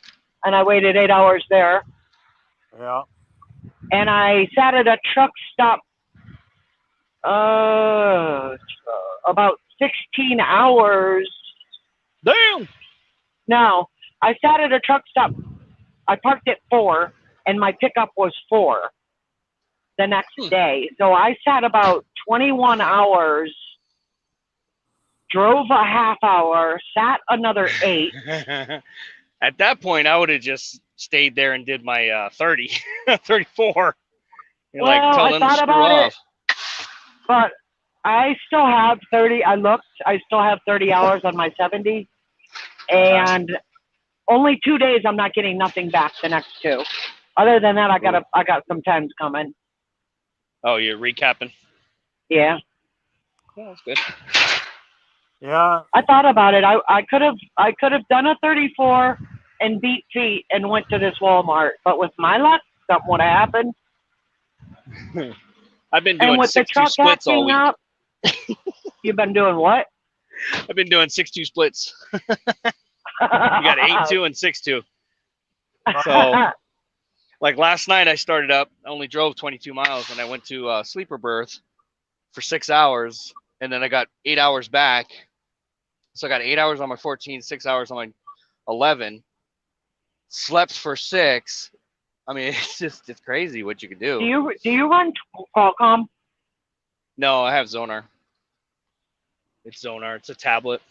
Speaker 7: And I waited 8 hours there.
Speaker 2: Yeah.
Speaker 7: And I sat at a truck stop about 16 hours.
Speaker 5: Damn.
Speaker 7: No, I sat at a truck stop. I parked at 4, and my pickup was 4 the next day. So I sat about 21 hours, drove a half hour, sat another 8.
Speaker 5: At that point, I would have just stayed there and did my 30, 34. You're
Speaker 7: Well,
Speaker 5: like, tell
Speaker 7: I
Speaker 5: them
Speaker 7: thought
Speaker 5: to screw
Speaker 7: about
Speaker 5: off.
Speaker 7: it, but I still have 30. I looked. I still have 30 hours on my 70, and only 2 days I'm not getting nothing back the next 2. Other than that, I got some tens coming.
Speaker 5: Oh, you're recapping?
Speaker 7: Yeah.
Speaker 5: Yeah, that's good.
Speaker 2: Yeah.
Speaker 7: I thought about it. I could have done a 34 and beat feet and went to this Walmart, but with my luck, something would have happened.
Speaker 5: I've been
Speaker 7: And
Speaker 5: doing
Speaker 7: with the
Speaker 5: 6-2
Speaker 7: truck
Speaker 5: splits all
Speaker 7: acting
Speaker 5: week.
Speaker 7: up, you've been doing what?
Speaker 5: I've been doing 6-2 splits. You got 8-2 and 6-2. So, like last night, I started up. I only drove 22 miles, and I went to sleeper berth for 6 hours, and then I got 8 hours back. So I got 8 hours on my 14, 6 hours on my 11. Slept for 6. I mean, it's crazy what you can do.
Speaker 7: Do you run Qualcomm?
Speaker 5: No, I have Zonar. It's Zonar. It's a tablet.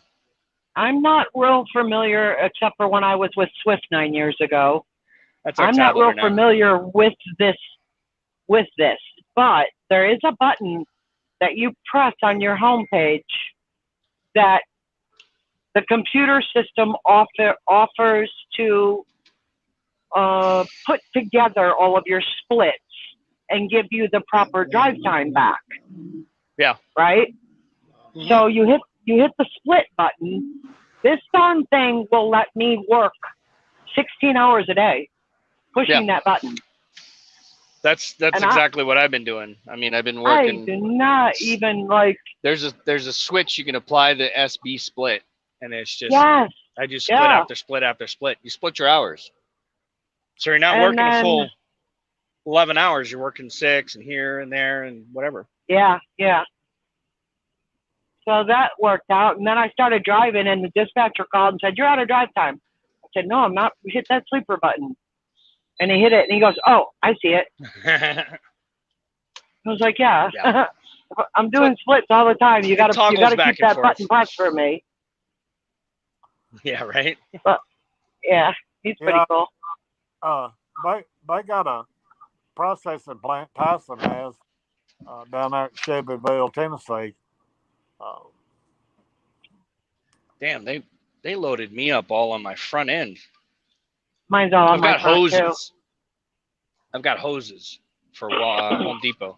Speaker 7: I'm not real familiar, except for when I was with Swift 9 years ago.
Speaker 5: That's our
Speaker 7: I'm not
Speaker 5: tablet
Speaker 7: real
Speaker 5: right now.
Speaker 7: familiar with this, but there is a button that you press on your homepage that the computer system offers to put together all of your splits and give you the proper drive time back.
Speaker 5: Yeah.
Speaker 7: Right? Mm-hmm. So you hit the split button. This darn thing will let me work 16 hours a day pushing that button.
Speaker 5: That's exactly what I've been doing. I mean, I've been working.
Speaker 7: I do not even like.
Speaker 5: There's a switch you can apply the SB split, and it's just I do split after split after split. You split your hours, so you're not working a full 11 hours. You're working 6 and here and there and whatever.
Speaker 7: Yeah. So that worked out, and then I started driving, and the dispatcher called and said, "You're out of drive time." I said, "No, I'm not." Hit that sleeper button. And he hit it, and he goes, "Oh, I see it." I was like, "Yeah, I'm doing splits all the time. You gotta keep that button pressed for me."
Speaker 5: Yeah, right.
Speaker 7: But yeah, he's pretty cool.
Speaker 2: They got a processing plant Tyson has down there at Shelbyville, Tennessee.
Speaker 5: Damn, they loaded me up all on my front end.
Speaker 7: Mine's all on my front
Speaker 5: hoses.
Speaker 7: too.
Speaker 5: I've got hoses for Home Depot.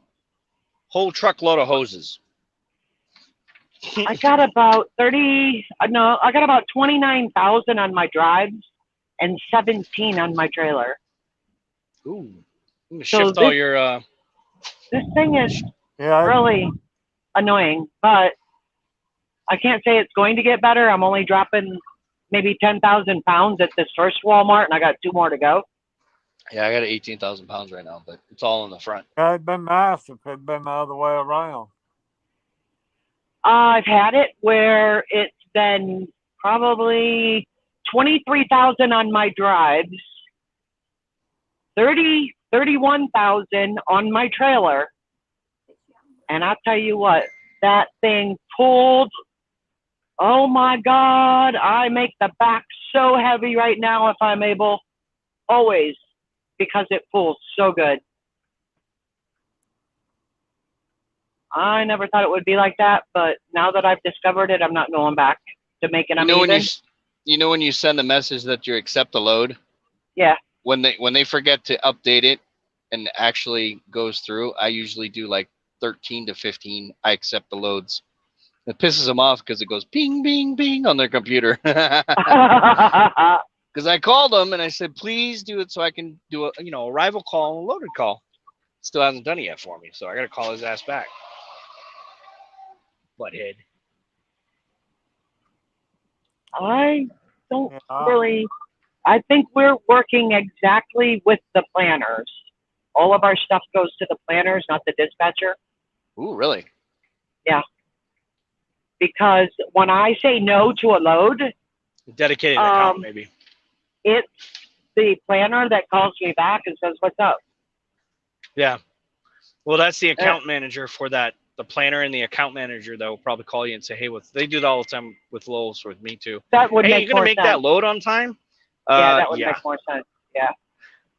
Speaker 5: Whole truckload of hoses.
Speaker 7: I got about 29,000 on my drives and 17 on my trailer.
Speaker 5: Ooh. I'm gonna shift all your
Speaker 7: This thing is really annoying, but I can't say it's going to get better. I'm only dropping maybe 10,000 pounds at this first Walmart, and I got 2 more to go.
Speaker 5: Yeah, I got 18,000 pounds right now, but it's all in the front.
Speaker 2: It'd been nice if it'd been the other way around.
Speaker 7: I've had it where it's been probably 23,000 on my drives, 31,000 on my trailer, and I'll tell you what, that thing pulled. Oh my God, I make the back so heavy right now if I'm able, always, because it pulls so good. I never thought it would be like that, but now that I've discovered it, I'm not going back to make it uneven.
Speaker 5: When you send a message that you accept the load?
Speaker 7: Yeah.
Speaker 5: When they forget to update it and actually goes through, I usually do like 13 to 15. I accept the loads. It pisses them off because it goes ping, ping, ping on their computer. Because I called them and I said, please do it so I can do a arrival call and a loaded call. Still hasn't done it yet for me, so I got to call his ass back. Butthead.
Speaker 7: I don't really. I think we're working exactly with the planners. All of our stuff goes to the planners, not the dispatcher.
Speaker 5: Ooh, really?
Speaker 7: Yeah. Because when I say no to a load,
Speaker 5: dedicated account maybe.
Speaker 7: It's the planner that calls me back and says, "What's up?"
Speaker 5: Yeah. Well, that's the account manager for that. The planner and the account manager that will probably call you and say, "Hey, they do that all the time with Lowe's, with me too.
Speaker 7: That would
Speaker 5: make. Hey, you gonna make that load on time?"
Speaker 7: Yeah, that would make more sense. Yeah.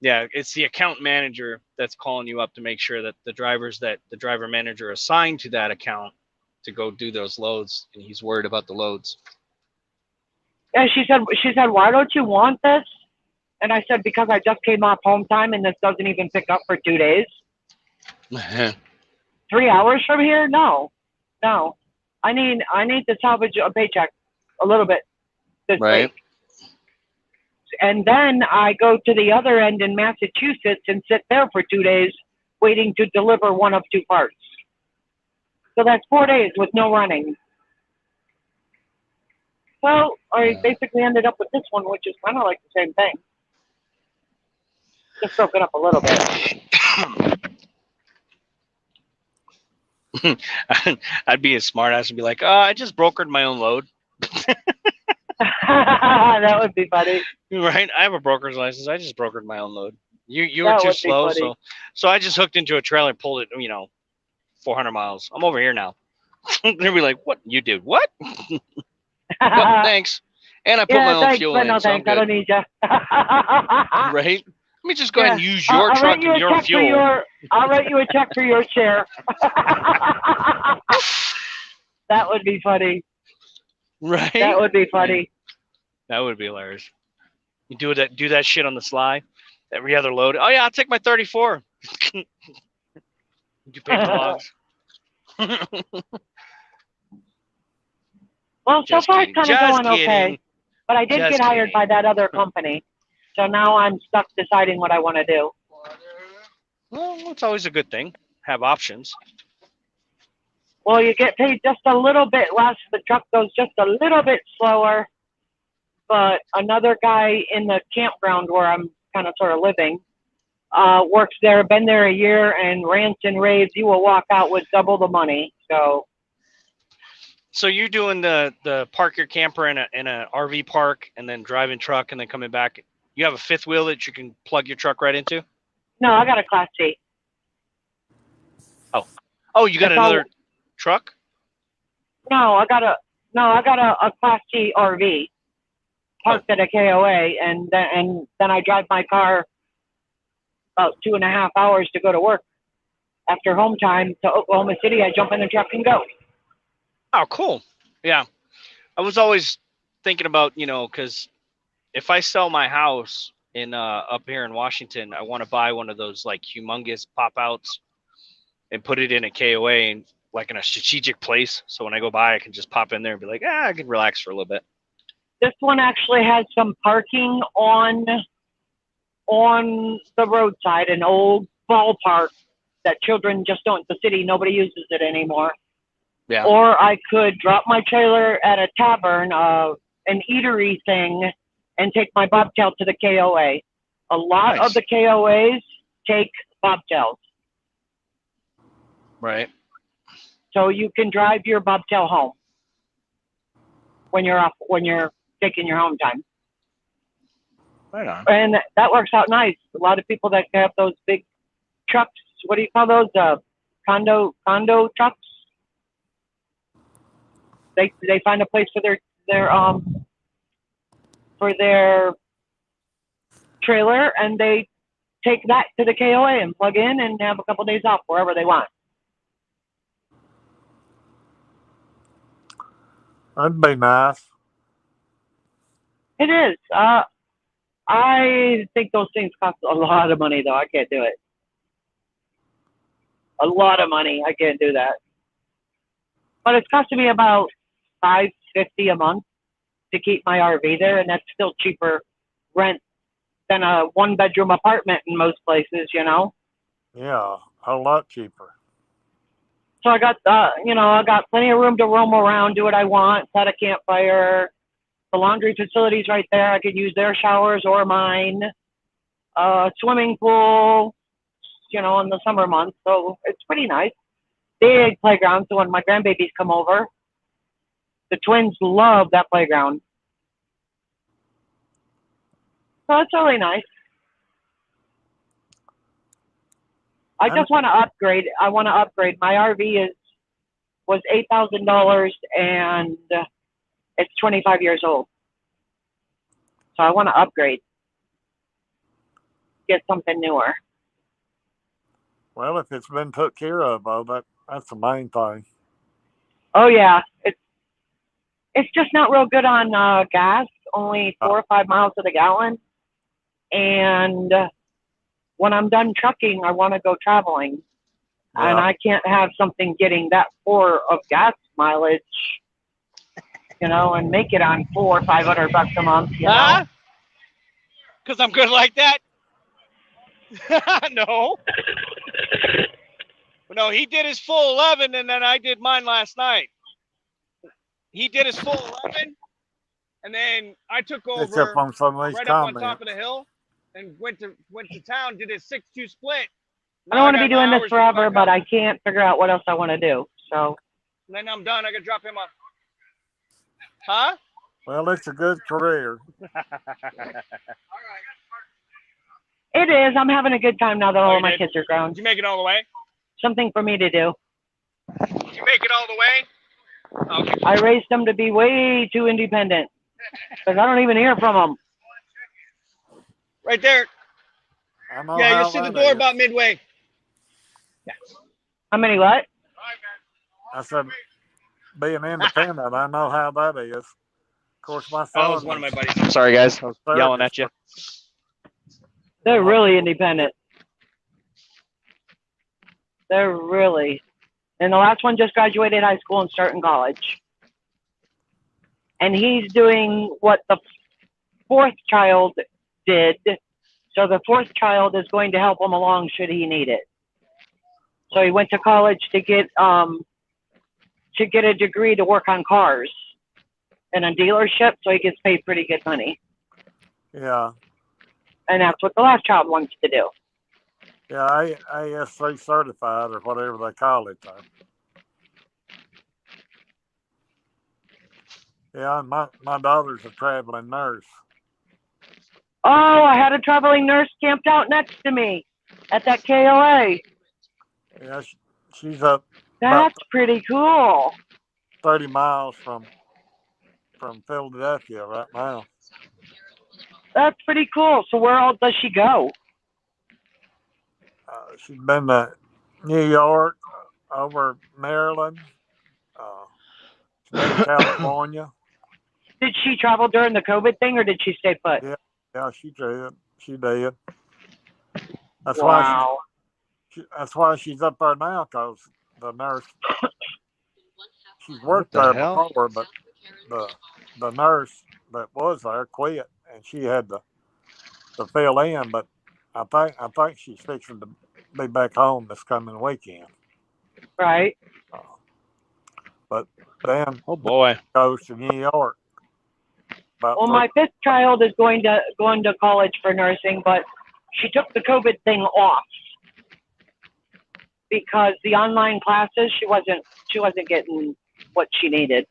Speaker 5: Yeah, it's the account manager that's calling you up to make sure that the driver manager assigned to that account to go do those loads, and he's worried about the loads.
Speaker 7: Yeah, she said, "Why don't you want this?" And I said, "Because I just came off home time, and this doesn't even pick up for 2 days." 3 hours from here? No. I need to salvage a paycheck a little bit this week. And then I go to the other end in Massachusetts and sit there for 2 days waiting to deliver one of 2 parts. So that's 4 days with no running. Well, I basically ended up with this one, which is kind of like the same thing. Just broke it up a little bit.
Speaker 5: I'd be a smart ass and be like, I just brokered my own load.
Speaker 7: That would be funny.
Speaker 5: Right? I have a broker's license. I just brokered my own load. You were too slow, so I just hooked into a trailer and pulled it, 400 miles. I'm over here now. They'll be like, "What? You did what?" Well, thanks. And I put my own fuel in.
Speaker 7: No,
Speaker 5: so
Speaker 7: thanks. I don't need you.
Speaker 5: Right? Let me just go ahead and use your truck and your fuel.
Speaker 7: I'll write you a check for your share. That would be funny.
Speaker 5: Right?
Speaker 7: That would be funny.
Speaker 5: That would be hilarious. You do that shit on the sly. Every other load. Oh yeah, I'll take my 34. Do paper logs.
Speaker 7: Well, so
Speaker 5: Just
Speaker 7: far
Speaker 5: kidding.
Speaker 7: it's kind of
Speaker 5: Just
Speaker 7: going
Speaker 5: kidding.
Speaker 7: okay. But I did
Speaker 5: Just
Speaker 7: get hired
Speaker 5: kidding.
Speaker 7: by that other company. So now I'm stuck deciding what I want to do.
Speaker 5: Well, it's always a good thing. Have options.
Speaker 7: Well, you get paid just a little bit less. The truck goes just a little bit slower. But another guy in the campground where I'm kind of sort of living works there, been there a year, and rants and raves. You will walk out with double the money.
Speaker 5: So you're doing the park your camper in a RV park and then driving truck and then coming back. You have a fifth wheel that you can plug your truck right into?
Speaker 7: No, I got a Class C.
Speaker 5: Oh, you got another truck?
Speaker 7: No, I got a Class C RV parked at a KOA, and then I drive my car about 2.5 hours to go to work. After home time to Oklahoma City, I jump in the truck and go.
Speaker 5: Oh, cool. Yeah. I was always thinking about, because if I sell my house in up here in Washington, I want to buy one of those like humongous pop outs and put it in a KOA and like in a strategic place. So when I go by, I can just pop in there and be like, I can relax for a little bit.
Speaker 7: This one actually has some parking on the roadside, an old ballpark that children just don't. The city, nobody uses it anymore.
Speaker 5: Yeah.
Speaker 7: Or I could drop my trailer at a tavern, an eatery thing, and take my bobtail to the KOA. A lot
Speaker 5: Nice.
Speaker 7: of the KOAs take bobtails.
Speaker 5: Right.
Speaker 7: So you can drive your bobtail home when you're taking your home time.
Speaker 5: Right on.
Speaker 7: And that works out nice. A lot of people that have those big trucks, what do you call those? Condo trucks. They find a place for their trailer, and they take that to the KOA and plug in and have a couple days off wherever they want.
Speaker 2: That'd be nice.
Speaker 7: It is. I think those things cost a lot of money, though. I can't do it. A lot of money. I can't do that. But it's costing me about $550 a month to keep my RV there, and that's still cheaper rent than a one-bedroom apartment in most places,
Speaker 2: Yeah, a lot cheaper.
Speaker 7: So I got plenty of room to roam around, do what I want, set a campfire. The laundry facility's right there. I could use their showers or mine. Swimming pool, in the summer months. So it's pretty nice. Big playground. So when my grandbabies come over, the twins love that playground. So it's really nice. I just want to upgrade. I want to upgrade. My RV was $8,000 and it's 25 years old. So I want to upgrade. Get something newer.
Speaker 2: Well, if it's been took care of, that's the main thing.
Speaker 7: Oh yeah, it's just not real good on gas. Only 4 or 5 miles to the gallon. And when I'm done trucking, I want to go traveling, and I can't have something getting that poor of gas mileage, and make it on $400 or $500 a month.
Speaker 5: Because I'm good like that. No, he did his full 11, and then I did mine last night. He did his full 11, and then I took over
Speaker 2: on some of these
Speaker 5: right
Speaker 2: comments.
Speaker 5: up on top of the hill and went to town, did his 6-2 split.
Speaker 7: I don't want to be doing this forever, but I can't figure out what else I want to do. So.
Speaker 5: And then I'm done. I can drop him off. Huh?
Speaker 2: Well, it's a good career.
Speaker 7: It is. I'm having a good time now that all of my kids are grown.
Speaker 5: Did you make it all the way?
Speaker 7: Something for me to do.
Speaker 5: Did you make it all the way? Okay.
Speaker 7: I raised them to be way too independent because I don't even hear from them.
Speaker 5: Right there. Yeah, you'll see the door about midway. Yeah.
Speaker 7: How many what?
Speaker 2: I said, being independent, I know how that is. Of course, my
Speaker 5: Oh,
Speaker 2: son
Speaker 5: it's one of my
Speaker 2: was
Speaker 5: buddies. I'm sorry, guys. I was
Speaker 2: a
Speaker 5: yelling at you.
Speaker 7: They're really independent. They're really. And the last one just graduated high school and starting college. And he's doing what the fourth child did. So the fourth child is going to help him along should he need it. So he went to college to get a degree to work on cars in a dealership, so he gets paid pretty good money.
Speaker 2: Yeah.
Speaker 7: And that's what the last child wants to do.
Speaker 2: Yeah, ASC certified or whatever they call it. Yeah, my daughter's a traveling nurse.
Speaker 7: Oh, I had a traveling nurse camped out next to me at that KOA.
Speaker 2: Yeah, she's up
Speaker 7: That's pretty cool.
Speaker 2: 30 miles from Philadelphia right now.
Speaker 7: That's pretty cool. So where else does she go?
Speaker 2: She's been to New York, over Maryland, she's been to California.
Speaker 7: Did she travel during the COVID thing, or did she stay put?
Speaker 2: Yeah, she did. She did. That's
Speaker 7: Wow.
Speaker 2: that's why she's up there now, because the nurse, she's worked
Speaker 5: What the
Speaker 2: there
Speaker 5: hell?
Speaker 2: before, but the nurse that was there quit, and she had to fill in. But I think she's fixing to be back home this coming weekend.
Speaker 7: Right.
Speaker 2: But then,
Speaker 5: Oh boy,
Speaker 2: goes to New York.
Speaker 7: Well, my fifth child is going to college for nursing, but she took the COVID thing off because the online classes she wasn't getting what she needed.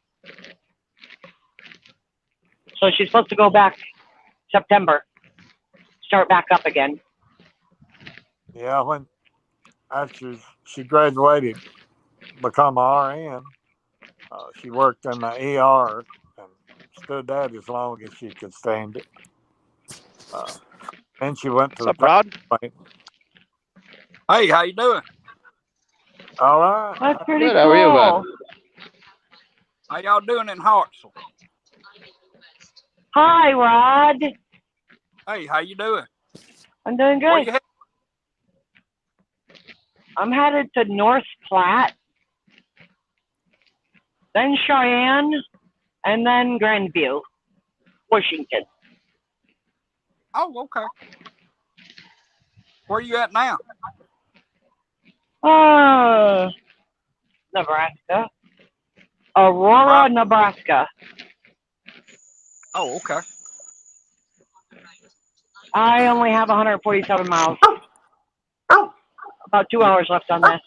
Speaker 7: So she's supposed to go back September, start back up again.
Speaker 2: Yeah, when after she graduated, become an RN, she worked in the ER and stood that as long as she could stand it. Then she went to
Speaker 5: what's up, Rod?
Speaker 8: Hey, how you doing?
Speaker 2: All right.
Speaker 7: That's pretty
Speaker 5: Good.
Speaker 7: cool.
Speaker 5: How are you, bud?
Speaker 8: How y'all doing in Hartselle?
Speaker 7: Hi, Rod.
Speaker 8: Hey, how you doing?
Speaker 7: I'm doing
Speaker 8: Where
Speaker 7: good.
Speaker 8: you headed?
Speaker 7: I'm headed to North Platte, then Cheyenne, and then Grandview, Washington.
Speaker 8: Oh, okay. Where you at now?
Speaker 7: Nebraska. Aurora, Nebraska.
Speaker 8: Oh, okay.
Speaker 7: I only have 147 miles. About 2 hours left on this.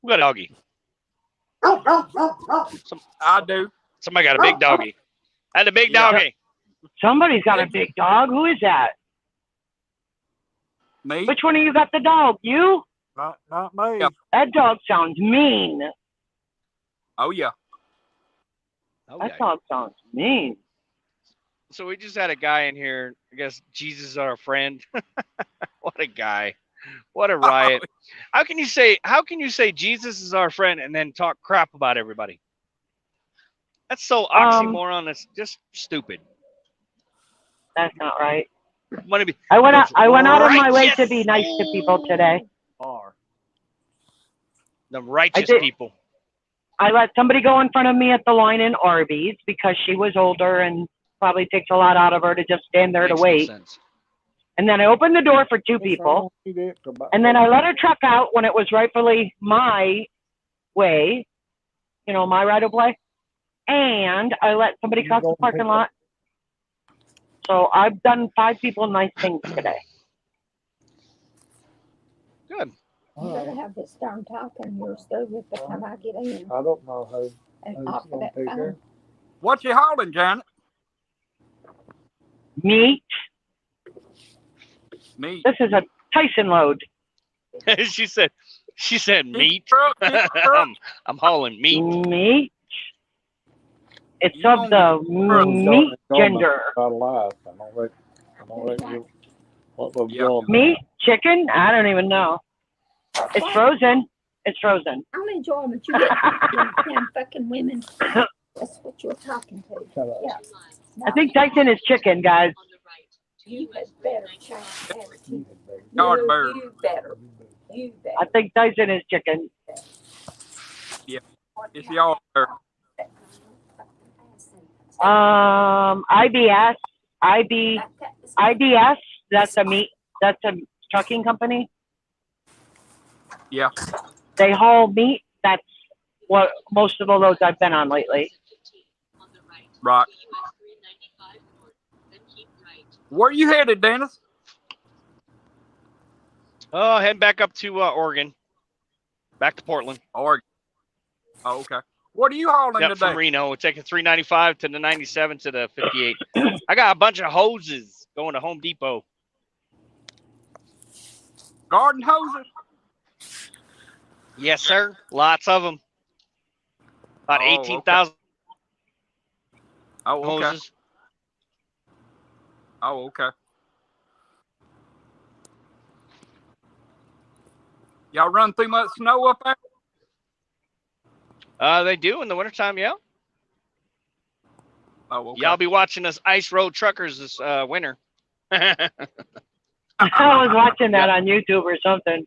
Speaker 5: We got a doggy.
Speaker 8: I do.
Speaker 5: Somebody got a big doggy. I had a big
Speaker 8: Yeah.
Speaker 5: doggy.
Speaker 7: Somebody's got a big dog. Who is that?
Speaker 8: Me?
Speaker 7: Which one of you got the dog? You?
Speaker 2: Not me.
Speaker 8: Yep.
Speaker 7: That dog sounds mean.
Speaker 8: Oh, yeah.
Speaker 5: Oh,
Speaker 7: That
Speaker 5: yeah.
Speaker 7: dog sounds mean.
Speaker 5: So we just had a guy in here. I guess Jesus is our friend. What a guy. What a riot. How can you say Jesus is our friend and then talk crap about everybody? That's so oxymoron. That's just stupid.
Speaker 7: That's not right.
Speaker 5: Want to be
Speaker 7: I went out of my way
Speaker 5: righteous.
Speaker 7: to be nice to people today.
Speaker 5: The righteous
Speaker 7: did.
Speaker 5: people.
Speaker 7: I let somebody go in front of me at the line in Arby's because she was older and probably takes a lot out of her to just stand there
Speaker 5: Makes
Speaker 7: to
Speaker 5: no
Speaker 7: wait.
Speaker 5: sense.
Speaker 7: And then I opened the door for two people. And then I let her truck out when it was rightfully my way, my right of way. And I let somebody cross the parking lot. So I've done 5 people nice things today.
Speaker 5: Good.
Speaker 6: You better have this darn talk in your stove at the time I get in
Speaker 2: I don't know how.
Speaker 6: and off of that phone.
Speaker 8: What you hauling, Janet?
Speaker 7: Meat.
Speaker 8: Me.
Speaker 7: This is a Tyson load.
Speaker 5: she said meat.
Speaker 8: Truck,
Speaker 5: I'm hauling meat.
Speaker 7: Meat. It's
Speaker 8: You
Speaker 7: of the meat gender.
Speaker 8: Yeah.
Speaker 7: Meat? Chicken? I don't even know. It's frozen. It's frozen.
Speaker 6: I don't enjoy them, but you get them damn fucking women. That's what you're talking to. Yeah.
Speaker 7: I think Tyson is chicken, guys.
Speaker 6: You had better change attitude.
Speaker 8: Yard
Speaker 6: No,
Speaker 8: bird.
Speaker 6: you better. You better.
Speaker 7: I think Tyson is chicken.
Speaker 8: Yeah. It's yard bird.
Speaker 7: IBS, IBS. That's a meat. That's a trucking company.
Speaker 8: Yeah.
Speaker 7: They haul meat. That's what most of the loads I've been on lately.
Speaker 8: Right. Where you headed, Dennis?
Speaker 5: Oh, heading back up to Oregon. Back to Portland.
Speaker 8: Oregon. Oh, okay. What are you hauling
Speaker 5: Yep,
Speaker 8: today?
Speaker 5: from Reno. We're taking 395 to the 97 to the 58. I got a bunch of hoses going to Home Depot.
Speaker 8: Garden hoses?
Speaker 5: Yes, sir. Lots of them. About
Speaker 8: Oh,
Speaker 5: 18,000
Speaker 8: Oh, okay.
Speaker 5: hoses.
Speaker 8: Oh, okay. Y'all run through much snow up there?
Speaker 5: They do in the wintertime, yeah.
Speaker 8: Oh, okay.
Speaker 5: Y'all be watching us Ice Road Truckers this winter.
Speaker 7: I was watching that on YouTube or something.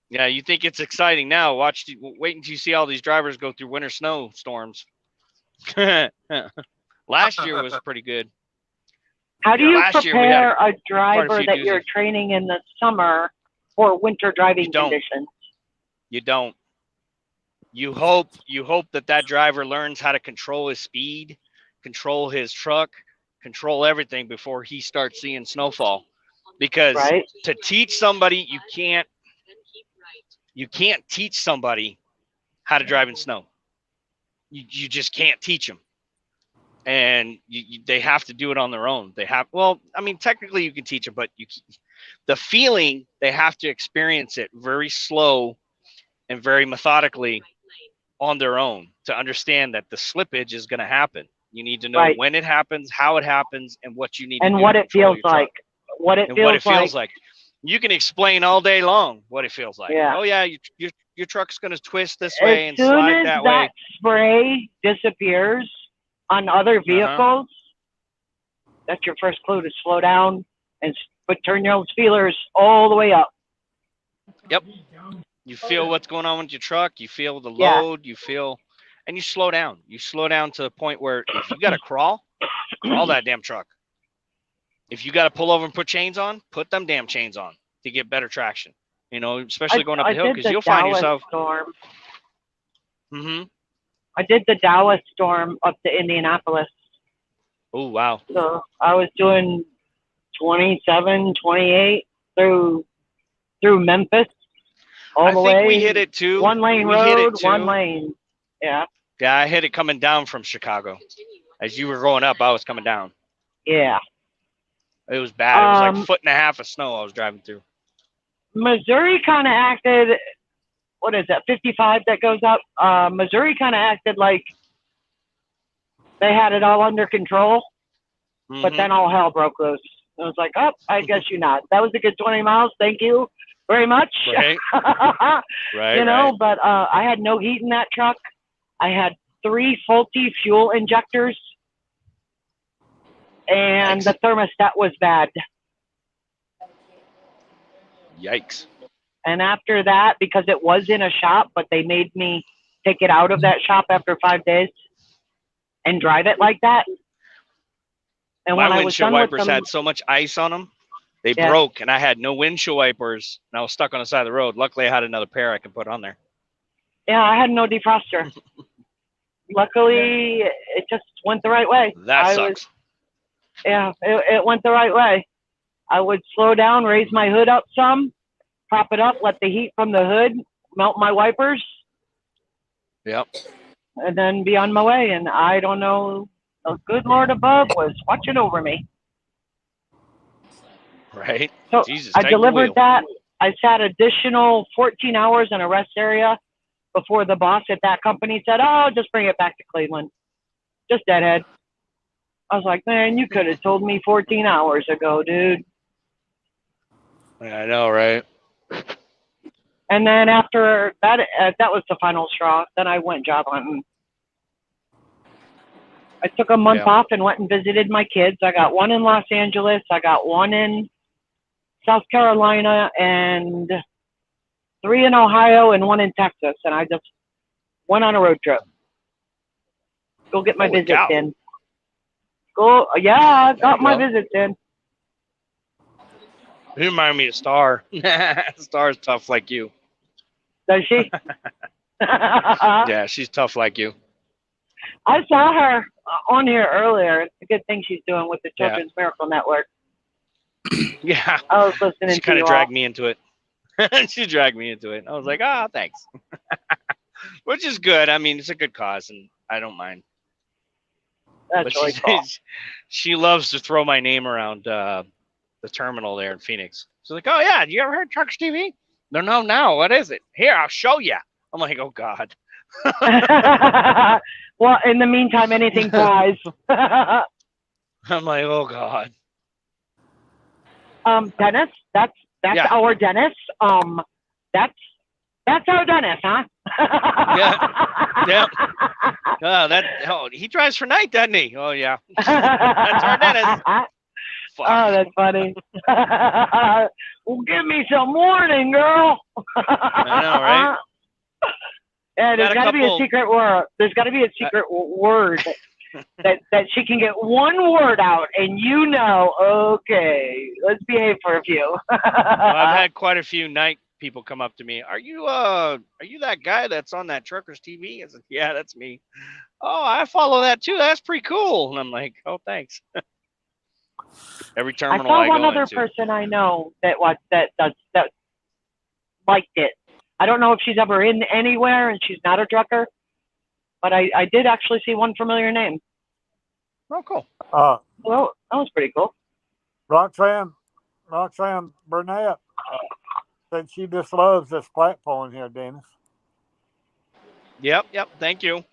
Speaker 5: Yeah, you think it's exciting now. Wait until you see all these drivers go through winter snowstorms. Last year was pretty good.
Speaker 7: How do you
Speaker 5: Last year we had
Speaker 7: prepare a
Speaker 5: quite a
Speaker 7: driver
Speaker 5: few
Speaker 7: that you're
Speaker 5: doozies.
Speaker 7: training in the summer for winter driving
Speaker 5: You don't.
Speaker 7: conditions?
Speaker 5: You don't. You hope that driver learns how to control his speed, control his truck, control everything before he starts seeing snowfall. Because
Speaker 7: Right.
Speaker 5: to teach somebody, you can't teach somebody how to drive in snow. You just can't teach them. And they have to do it on their own. Technically you can teach them, but the feeling, they have to experience it very slow and very methodically on their own to understand that the slippage is going to happen. You need to know
Speaker 7: Right.
Speaker 5: when it happens, how it happens, and what you need to
Speaker 7: And
Speaker 5: do
Speaker 7: what
Speaker 5: to
Speaker 7: it
Speaker 5: control
Speaker 7: feels
Speaker 5: your truck.
Speaker 7: like. What it feels like.
Speaker 5: You can explain all day long what it feels like.
Speaker 7: Yeah.
Speaker 5: Oh yeah, your truck's going to twist this
Speaker 7: As
Speaker 5: way and
Speaker 7: soon
Speaker 5: slide
Speaker 7: as
Speaker 5: that way.
Speaker 7: spray disappears on other vehicles, that's your first clue to slow down and turn your feelers all the way up.
Speaker 5: Yep. You feel what's going on with your truck. You feel the
Speaker 7: Yeah.
Speaker 5: load. And you slow down. You slow down to the point where if you got to crawl that damn truck. If you got to pull over and put chains on, put them damn chains on to get better traction. Especially going up the hill, because you'll find yourself.
Speaker 7: Storm.
Speaker 5: Mm-hmm.
Speaker 7: I did the Dallas storm up to Indianapolis.
Speaker 5: Oh, wow.
Speaker 7: So I was doing 27, 28 through Memphis. All the way.
Speaker 5: I think we hit it too.
Speaker 7: One lane road, one lane. Yeah.
Speaker 5: Yeah, I hit it coming down from Chicago. As you were going up, I was coming down.
Speaker 7: Yeah.
Speaker 5: It was bad. It was like a foot and a half of snow I was driving through.
Speaker 7: Missouri kind of acted, what is that, 55 that goes up? Missouri kind of acted like they had it all under control, but then all hell broke loose. I was like, oh, I guess you're not. That was a good 20 miles. Thank you very much.
Speaker 5: Right.
Speaker 7: But I had no heat in that truck. I had 3 faulty fuel injectors, and the thermostat was bad.
Speaker 5: Yikes.
Speaker 7: And after that, because it was in a shop, but they made me take it out of that shop after 5 days and drive it like that. And
Speaker 5: My
Speaker 7: when I was
Speaker 5: windshield
Speaker 7: done
Speaker 5: wipers
Speaker 7: with them,
Speaker 5: had so much ice on them, they broke, and I had no windshield wipers, and I was stuck on the side of the road. Luckily, I had another pair I could put on there.
Speaker 7: yeah, I had no defroster. Luckily, it just went the right way.
Speaker 5: That sucks.
Speaker 7: It went the right way. I would slow down, raise my hood up some, prop it up, let the heat from the hood melt my wipers.
Speaker 5: Yep.
Speaker 7: And then be on my way. And I don't know, the good Lord above was watching over me.
Speaker 5: Right.
Speaker 7: So
Speaker 5: Jesus,
Speaker 7: I
Speaker 5: take the
Speaker 7: delivered
Speaker 5: wheel.
Speaker 7: that. I sat additional 14 hours in a rest area before the boss at that company said, oh, just bring it back to Cleveland. Just deadhead. I was like, man, you could have told me 14 hours ago, dude.
Speaker 5: Yeah, I know, right?
Speaker 7: And then after that, that was the final straw. Then I went job hunting. I took a month off and went and visited my kids. I got one in Los Angeles. I got one in South Carolina and 3 in Ohio and 1 in Texas. And I just went on a road trip. Go get my visits in. I got my visits in.
Speaker 5: You remind me of Star. Star's tough like you.
Speaker 7: Does she?
Speaker 5: Yeah, she's tough like you.
Speaker 7: I saw her on here earlier. It's a good thing she's doing with the Children's Miracle Network.
Speaker 5: Yeah.
Speaker 7: I was listening
Speaker 5: she
Speaker 7: to
Speaker 5: kind
Speaker 7: you
Speaker 5: of dragged
Speaker 7: all.
Speaker 5: me into it. She dragged me into it. I was like, oh, thanks. Which is good. I mean, it's a good cause, and I don't mind.
Speaker 7: That's
Speaker 5: But
Speaker 7: really cool.
Speaker 5: she loves to throw my name around the terminal there in Phoenix. She's like, oh, yeah, you ever heard Truckers TV? No, what is it? Here, I'll show you. I'm like, oh, God.
Speaker 7: Well, in the meantime, anything flies.
Speaker 5: I'm like, oh, God.
Speaker 7: Dennis, that's
Speaker 5: Yeah.
Speaker 7: our Dennis. That's our Dennis, huh?
Speaker 5: Yeah. He drives for night, doesn't he? Oh, yeah. That's our Dennis. Fuck.
Speaker 7: Oh, that's funny. Well, give me some warning, girl.
Speaker 5: I know, right?
Speaker 7: Yeah, there's
Speaker 5: Got a
Speaker 7: got to be a
Speaker 5: couple-
Speaker 7: secret word. There's got to be a secret word that she can get one word out, and you know, okay, let's behave for a few.
Speaker 5: Well, I've had quite a few night people come up to me. Are you that guy that's on that Truckers TV? I said, yeah, that's me. Oh, I follow that too. That's pretty cool. And I'm like, oh, thanks. Every
Speaker 7: I
Speaker 5: terminal
Speaker 7: saw
Speaker 5: I
Speaker 7: one
Speaker 5: go
Speaker 7: other
Speaker 5: into.
Speaker 7: person I know that liked it. I don't know if she's ever in anywhere and she's not a trucker, but I did actually see one familiar name.
Speaker 5: Oh, cool.
Speaker 7: Well, that was pretty cool.
Speaker 2: Roxanne Burnett said she just loves this platform here, Dennis.
Speaker 5: Yep. Thank you.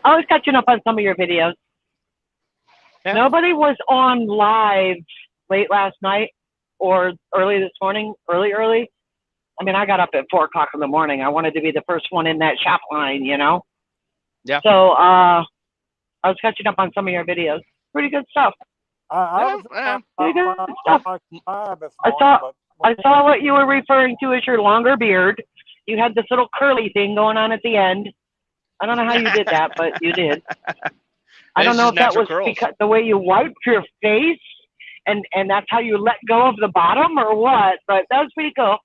Speaker 7: I was catching up on some of your videos.
Speaker 5: Yeah.
Speaker 7: Nobody was on live late last night or early this morning, early. I mean, I got up at 4 o'clock in the morning. I wanted to be the first one in that shop line, you know?
Speaker 5: Yeah.
Speaker 7: So I was catching up on some of your videos. Pretty good stuff.
Speaker 2: I
Speaker 7: saw what you were referring to as your longer beard. You had this little curly thing going on at the end. I don't know how you did that, but you did. I don't know if that was because the way you wiped your face and that's how you let go of the bottom or what, but that was pretty cool.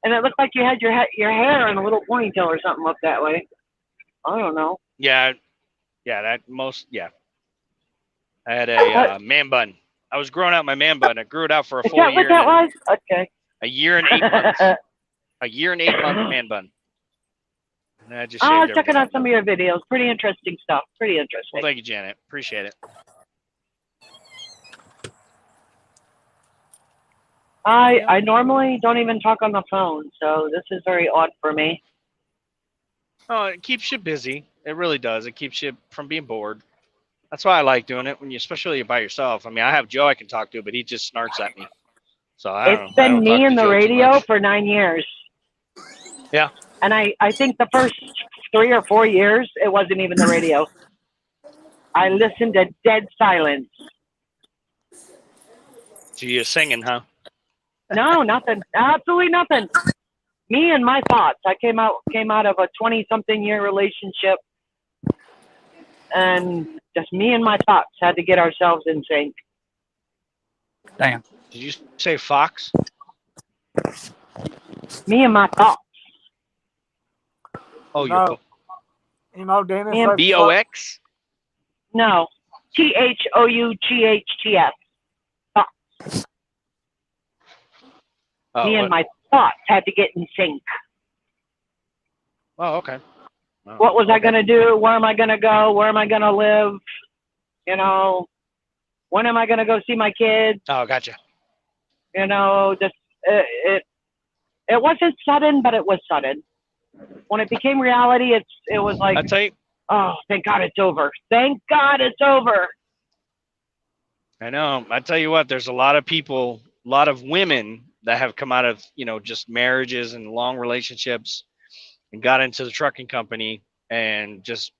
Speaker 7: And it looked like you had your hair in a little ponytail or something up that way. I don't know.
Speaker 5: Yeah. I had a man bun. I was growing out my man bun. I grew it out for a full year.
Speaker 7: What that was? Okay.
Speaker 5: A year and 8 months. A year and 8 month man bun. And I just
Speaker 7: checking out some of your videos. Pretty interesting stuff. Pretty interesting.
Speaker 5: Well, thank you, Janet. Appreciate it.
Speaker 7: I normally don't even talk on the phone, so this is very odd for me.
Speaker 5: Oh, it keeps you busy. It really does. It keeps you from being bored. That's why I like doing it when especially by yourself. I mean, I have Joe I can talk to, but he just snarks at me. So
Speaker 7: It's been me and the radio for 9 years.
Speaker 5: Yeah.
Speaker 7: And I think the first 3 or 4 years, it wasn't even the radio. I listened to dead silence.
Speaker 5: So you're singing, huh?
Speaker 7: No, nothing. Absolutely nothing. Me and my thoughts. I came out of a 20-something year relationship, and just me and my thoughts had to get ourselves in sync.
Speaker 8: Damn.
Speaker 5: Did you say Fox?
Speaker 7: Me and my thoughts.
Speaker 5: Oh,
Speaker 2: you know, Dennis.
Speaker 5: BOX?
Speaker 7: No. THOUGHTS. Thoughts. Me and my thoughts had to get in sync.
Speaker 5: Oh, okay. Oh,
Speaker 7: what was I going to do? Where am I going to go? Where am I going to live? You know, when am I going to go see my kids?
Speaker 5: Oh, gotcha.
Speaker 7: You know, just it wasn't sudden, but it was sudden. When it became reality, it was like,
Speaker 5: I'll tell you,
Speaker 7: oh, thank God it's over. Thank God it's over.
Speaker 5: I know. I tell you what, there's a lot of people, a lot of women that have come out of, just marriages and long relationships and got into the trucking company and just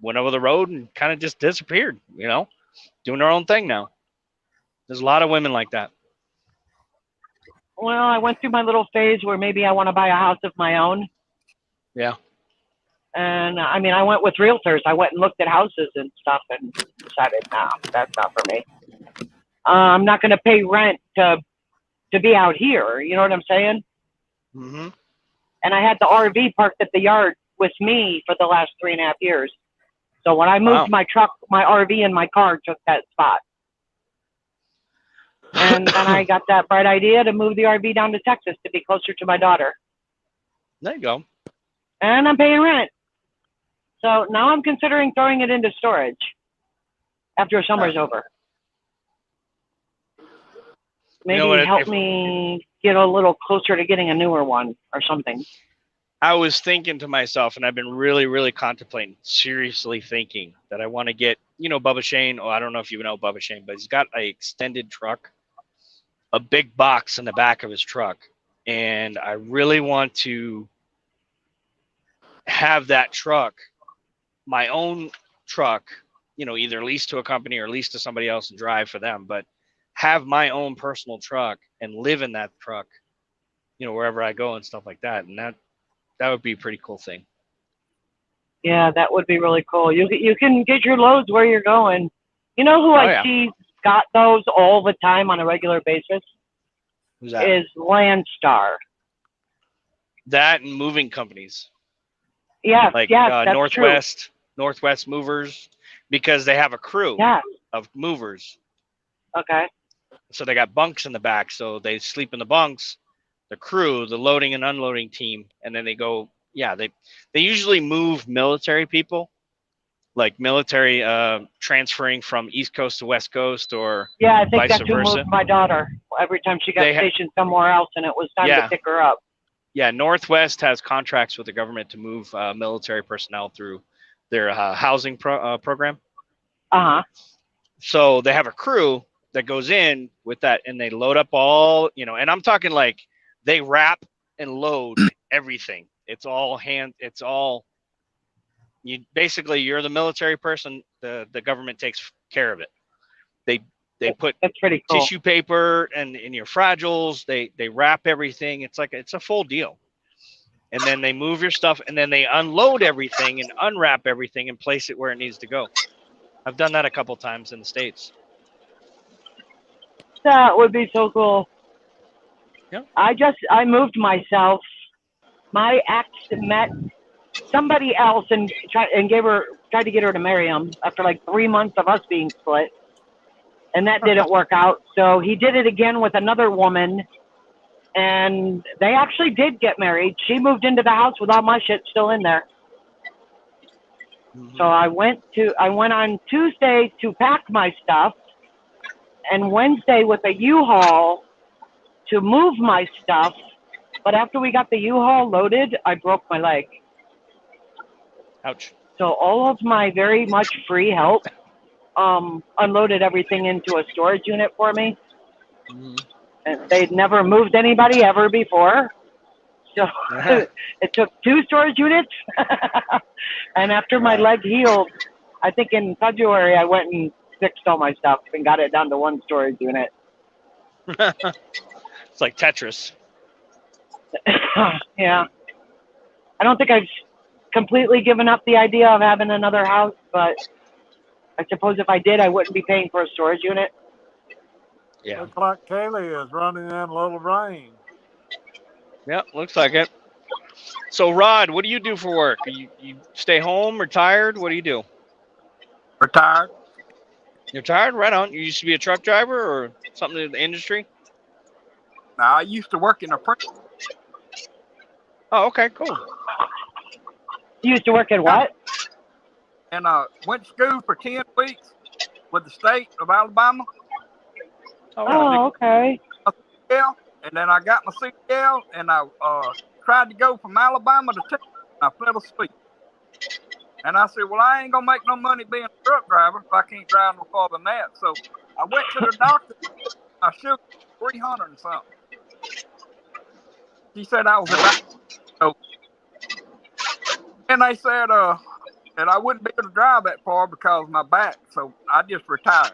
Speaker 5: went over the road and kind of just disappeared, doing their own thing now. There's a lot of women like that.
Speaker 7: Well, I went through my little phase where maybe I want to buy a house of my own.
Speaker 5: Yeah.
Speaker 7: And I mean, I went with realtors. I went and looked at houses and stuff and decided, no, that's not for me. I'm not going to pay rent to be out here. You know what I'm saying?
Speaker 5: Mm-hmm.
Speaker 7: And I had the RV parked at the yard with me for the last 3.5 years. So when I moved my truck, my RV and my car took that spot. And then I got that bright idea to move the RV down to Texas to be closer to my daughter.
Speaker 5: There you go.
Speaker 7: And I'm paying rent. So now I'm considering throwing it into storage after summer's over. Maybe help me get a little closer to getting a newer one or something.
Speaker 5: I was thinking to myself, and I've been really, really contemplating, seriously thinking that I want to get, Bubba Shane. Oh, I don't know if you know Bubba Shane, but he's got an extended truck, a big box in the back of his truck. And I really want to have that truck, my own truck, either lease to a company or lease to somebody else and drive for them, but have my own personal truck and live in that truck, wherever I go and stuff like that. And that would be a pretty cool thing.
Speaker 7: Yeah, that would be really cool. You can get your loads where you're going. You know who I see got those all the time on a regular basis?
Speaker 5: Who's that?
Speaker 7: Is Landstar.
Speaker 5: That and moving companies.
Speaker 7: Yeah,
Speaker 5: like
Speaker 7: that's
Speaker 5: Northwest Movers, because they have a crew of movers.
Speaker 7: Okay.
Speaker 5: So they got bunks in the back, so they sleep in the bunks, the crew, the loading and unloading team, and then they go, they usually move military people, like military transferring from East Coast to West Coast, or
Speaker 7: I think
Speaker 5: vice
Speaker 7: that's who
Speaker 5: versa.
Speaker 7: moved my daughter every time she got stationed somewhere else, and it was time to pick her up.
Speaker 5: Yeah, Northwest has contracts with the government to move military personnel through their housing program.
Speaker 7: Uh-huh.
Speaker 5: So they have a crew that goes in with that, and they load up all, and I'm talking like they wrap and load everything. It's all you're the military person, the government takes care of it. They put
Speaker 7: That's pretty cool.
Speaker 5: Tissue paper and in your fragiles, they wrap everything. It's a full deal. And then they move your stuff, and then they unload everything and unwrap everything and place it where it needs to go. I've done that a couple times in the States.
Speaker 7: That would be so cool.
Speaker 5: Yeah.
Speaker 7: I moved myself. My ex met somebody else and tried to get her to marry him after like 3 months of us being split. And that didn't work out. So he did it again with another woman, and they actually did get married. She moved into the house with all my shit still in there. Mm-hmm. So I went on Tuesday to pack my stuff, and Wednesday with a U-Haul to move my stuff. But after we got the U-Haul loaded, I broke my leg.
Speaker 5: Ouch.
Speaker 7: So all of my very much free help unloaded everything into a storage unit for me. Mm-hmm. And they'd never moved anybody ever before. So it took 2 storage units. And after my leg healed, I think in February, I went and fixed all my stuff and got it down to 1 storage unit.
Speaker 5: It's like Tetris.
Speaker 7: Yeah. I don't think I've completely given up the idea of having another house, but I suppose if I did, I wouldn't be paying for a storage unit.
Speaker 5: Yeah.
Speaker 2: Looks like Kaylee is running in a little rain.
Speaker 5: Yeah, looks like it. So, Rod, what do you do for work? You stay home, retired? What do you do?
Speaker 8: Retired.
Speaker 5: You're retired? Right on. You used to be a truck driver or something in the industry?
Speaker 8: I used to work in a print.
Speaker 5: Oh, okay, cool.
Speaker 7: You used to work in what?
Speaker 8: And went to school for 10 weeks with the state of Alabama.
Speaker 7: Oh, okay.
Speaker 8: Yeah, and then I got my CDL, and I tried to go from Alabama to Texas, and I fell asleep. And I said, well, I ain't going to make no money being a truck driver if I can't drive no farther than that. So I went to the doctor. I shook 300 and something. She said I was a driver. So, and they said that I wouldn't be able to drive that far because of my back. So I just retired.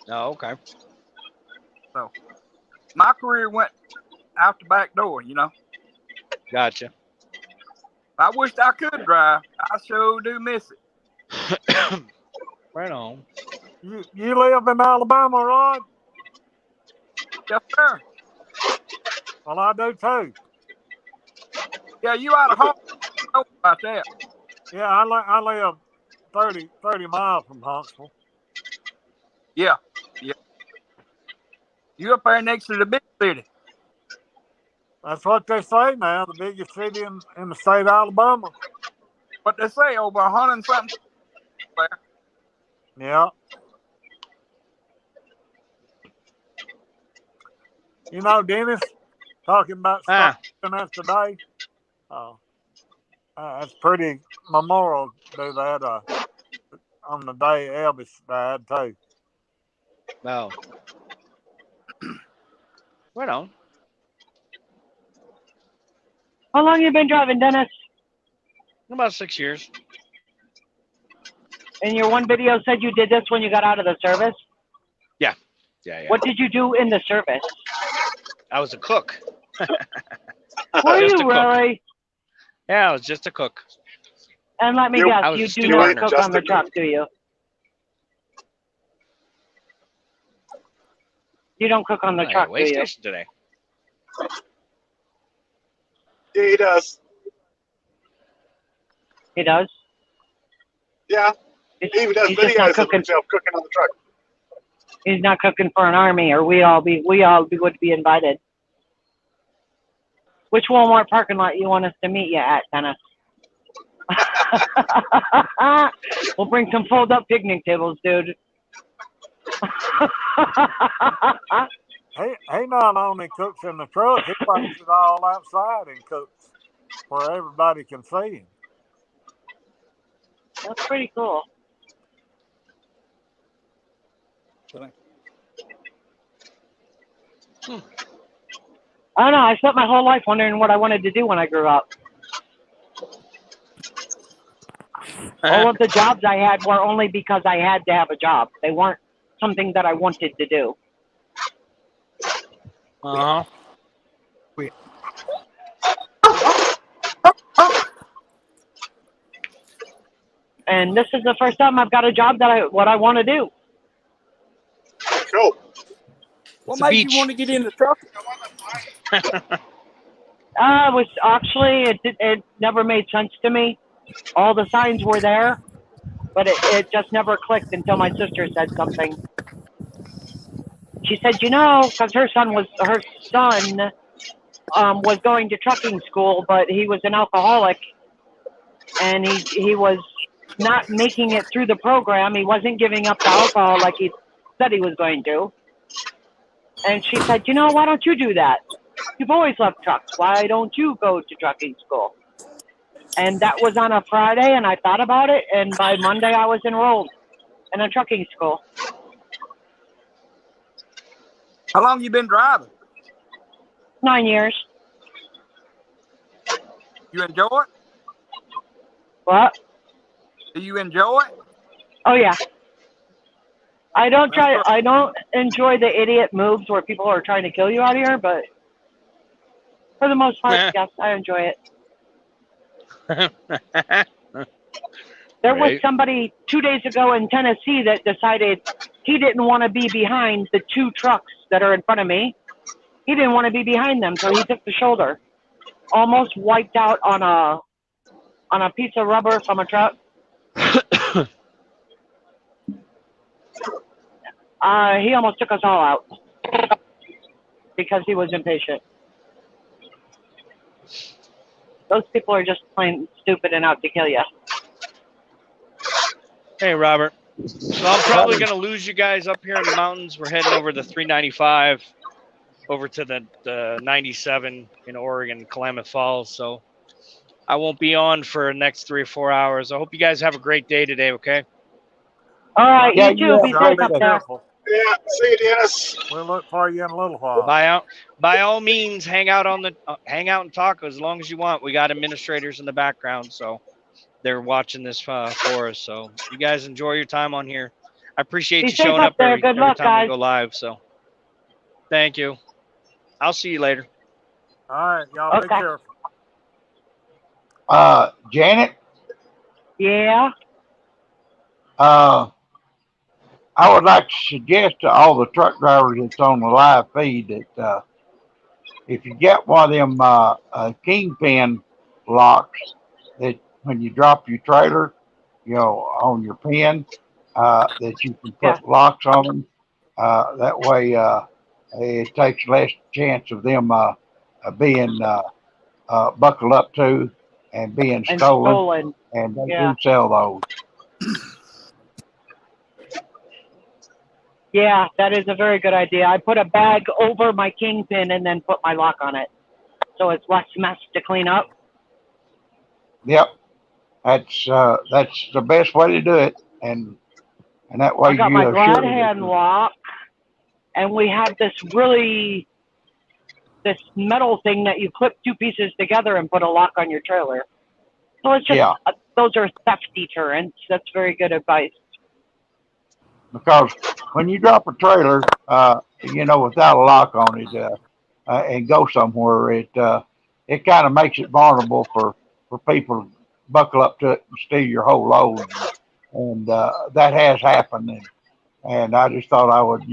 Speaker 1: Oh, okay.
Speaker 8: So my career went out the back door, you know.
Speaker 1: Gotcha.
Speaker 8: I wished I could drive. I sure do miss it.
Speaker 1: Right on.
Speaker 2: You live in Alabama, Rod?
Speaker 8: Yes, sir.
Speaker 2: Well, I do too.
Speaker 8: Yeah, you out of home. Know about that.
Speaker 2: Yeah, I live 30 miles from Huntsville.
Speaker 8: Yeah. Yeah. You up there next to the big city.
Speaker 2: That's what they say now, the biggest city in the state of Alabama.
Speaker 8: What they say, over 100 and something there.
Speaker 2: Yeah. You know, Dennis, talking about stuff us today, it's pretty memorial to do that on the day Elvis died, too.
Speaker 1: No. Right on.
Speaker 7: How long you been driving, Dennis?
Speaker 1: About 6 years.
Speaker 7: And your one video said you did this when you got out of the service?
Speaker 1: Yeah.
Speaker 7: What did you do in the service?
Speaker 1: I was a cook.
Speaker 7: Were
Speaker 1: Just
Speaker 7: you
Speaker 1: a cook.
Speaker 7: really?
Speaker 1: Yeah, I was just a cook.
Speaker 7: And let me
Speaker 1: I
Speaker 7: guess,
Speaker 1: was
Speaker 7: you
Speaker 1: a
Speaker 7: do
Speaker 1: student
Speaker 7: not
Speaker 1: miner.
Speaker 7: cook on the truck, do you? You don't cook on the truck, do
Speaker 1: Way
Speaker 7: you?
Speaker 1: station today.
Speaker 9: Yeah, he does.
Speaker 7: He does?
Speaker 9: Yeah. He even does
Speaker 7: He's just not
Speaker 9: videos of
Speaker 7: cooking.
Speaker 9: himself cooking on the truck.
Speaker 7: He's not cooking for an army, or we all would be invited. Which Walmart parking lot you want us to meet you at, Dennis? We'll bring some fold-up picnic tables, dude.
Speaker 2: He not only cooks in the truck, he brings it all outside and cooks where everybody can see him.
Speaker 7: That's pretty cool. I don't know. I spent my whole life wondering what I wanted to do when I grew up. All of the jobs I had were only because I had to have a job. They weren't something that I wanted to do.
Speaker 1: Uh-huh.
Speaker 7: And this is the first time I've got a job that what I want to do.
Speaker 9: Cool.
Speaker 8: What made you want to get into trucking?
Speaker 7: Was actually it never made sense to me. All the signs were there, but it just never clicked until my sister said something. She said, you know, because her son was going to trucking school, but he was an alcoholic, and he was not making it through the program. He wasn't giving up the alcohol like he said he was going to. And she said, you know, why don't you do that? You've always loved trucks. Why don't you go to trucking school? And that was on a Friday, and I thought about it, and by Monday I was enrolled in a trucking school.
Speaker 8: How long you been driving?
Speaker 7: 9 years.
Speaker 8: You enjoy it?
Speaker 7: What?
Speaker 8: Do you enjoy it?
Speaker 7: Oh, yeah. I don't enjoy the idiot moves where people are trying to kill you out here, but for the most part, yes, I enjoy it. There was somebody 2 days ago in Tennessee that decided he didn't want to be behind the two trucks that are in front of me. He didn't want to be behind them, so he took the shoulder. Almost wiped out on a piece of rubber from a truck. He almost took us all out because he was impatient. Those people are just plain stupid and out to kill you.
Speaker 1: Hey, Robert. So I'm probably going to lose you guys up here in the mountains. We're heading over the 395 over to the 97 in Oregon, Klamath Falls. So I won't be on for the next 3 or 4 hours. I hope you guys have a great day today, okay?
Speaker 7: All right, you too. Be safe up there.
Speaker 9: Yeah. See you, Dennis.
Speaker 2: We'll look for you in a little while.
Speaker 5: By all means, hang out and talk as long as you want. We got administrators in the background, so they're watching this for us. So you guys enjoy your time on here. I appreciate
Speaker 7: Be
Speaker 5: you
Speaker 7: safe
Speaker 5: showing
Speaker 7: up
Speaker 5: up
Speaker 7: there.
Speaker 5: every
Speaker 7: Good luck,
Speaker 5: time
Speaker 7: guys.
Speaker 5: we go live. So thank you. I'll see you later.
Speaker 2: All right, y'all be
Speaker 7: Okay.
Speaker 2: careful.
Speaker 10: Janet,
Speaker 7: Yeah.
Speaker 10: I would like to suggest to all the truck drivers that's on the live feed that if you get one of them kingpin locks, that when you drop your trailer, on your pin, that you can
Speaker 7: Yeah.
Speaker 10: put locks on them. That way, it takes less chance of them being buckled up to and being
Speaker 7: And
Speaker 10: stolen.
Speaker 7: stolen.
Speaker 10: And they
Speaker 7: Yeah.
Speaker 10: do sell those.
Speaker 7: Yeah, that is a very good idea. I put a bag over my kingpin and then put my lock on it, so it's less mess to clean up.
Speaker 10: Yep, that's the best way to do it, and that way
Speaker 7: I got
Speaker 10: you
Speaker 7: my
Speaker 10: are
Speaker 7: glad
Speaker 10: sure that
Speaker 7: hand lock, and we have this metal thing that you clip two pieces together and put a lock on your trailer. So it's just
Speaker 10: yeah,
Speaker 7: those are theft deterrents. That's very good advice.
Speaker 10: because when you drop a trailer, without a lock on it, and go somewhere, it kind of makes it vulnerable for people to buckle up to it and steal your whole load, and that has happened, and I just thought I would,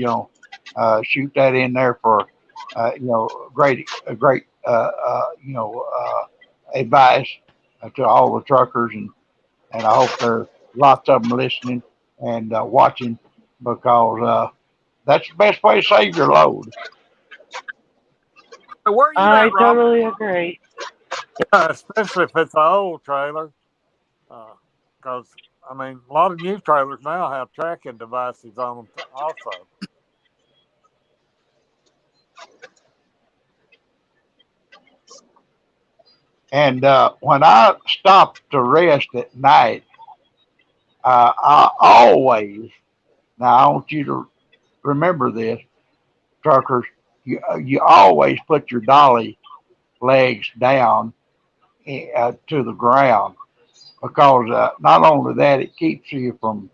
Speaker 10: shoot that in there for, great advice to all the truckers, and I hope there are lots of them listening and watching, because that's the best way to save your load.
Speaker 8: So where are you
Speaker 7: I
Speaker 8: at, Rob?
Speaker 7: totally agree.
Speaker 2: Yeah, especially if it's an old trailer. Because, I mean, a lot of new trailers now have tracking devices on them also.
Speaker 10: And when I stop to rest at night, I always, now I want you to remember this, truckers, you always put your dolly legs down to the ground, because not only that, it keeps you from,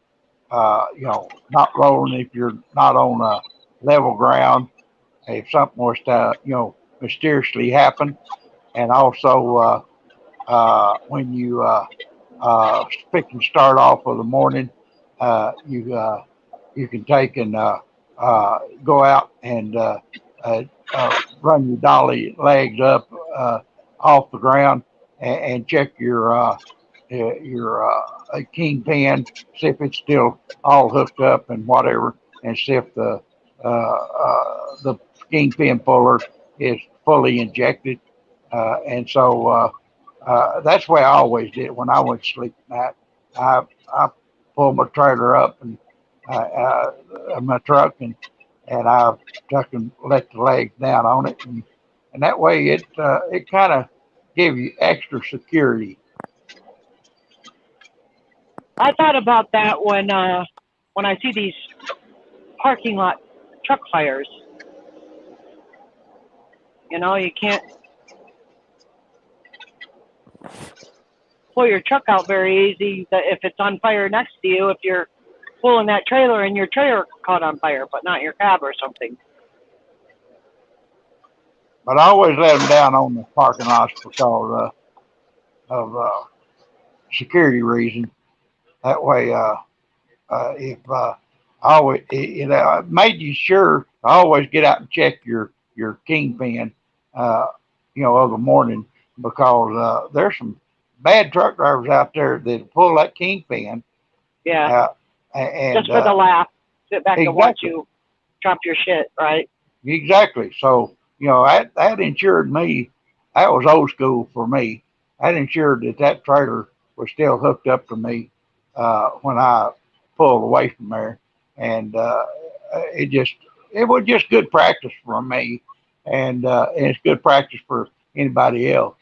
Speaker 10: not rolling if you're not on level ground, if something was to, mysteriously happen. And also, when you pick and start off of the morning, you can take and go out and run your dolly legs up off the ground, and check your kingpin, see if it's still all hooked up and whatever, and see if the kingpin puller is fully injected. And so that's the way I always did it when I went to sleep at night. I pulled my trailer up and my truck, and I tuck and let the legs down on it, and that way it kind of gave you extra security.
Speaker 7: I thought about that when I see these parking lot truck fires. You can't pull your truck out very easy if it's on fire next to you, if you're pulling that trailer and your trailer caught on fire, but not your cab or something.
Speaker 10: But I always let them down on the parking lots because of security reasons. That way, if I always, it made you sure to always get out and check your kingpin, of the morning, because there's some bad truck drivers out there that pull that kingpin.
Speaker 7: Yeah.
Speaker 10: And
Speaker 7: just for the laugh. Sit back and watch
Speaker 10: exactly.
Speaker 7: you drop your shit, right?
Speaker 10: Exactly. So, that insured me. That was old school for me. That ensured that trailer was still hooked up to me when I pulled away from there. And it was just good practice for me. And it's good practice for anybody else.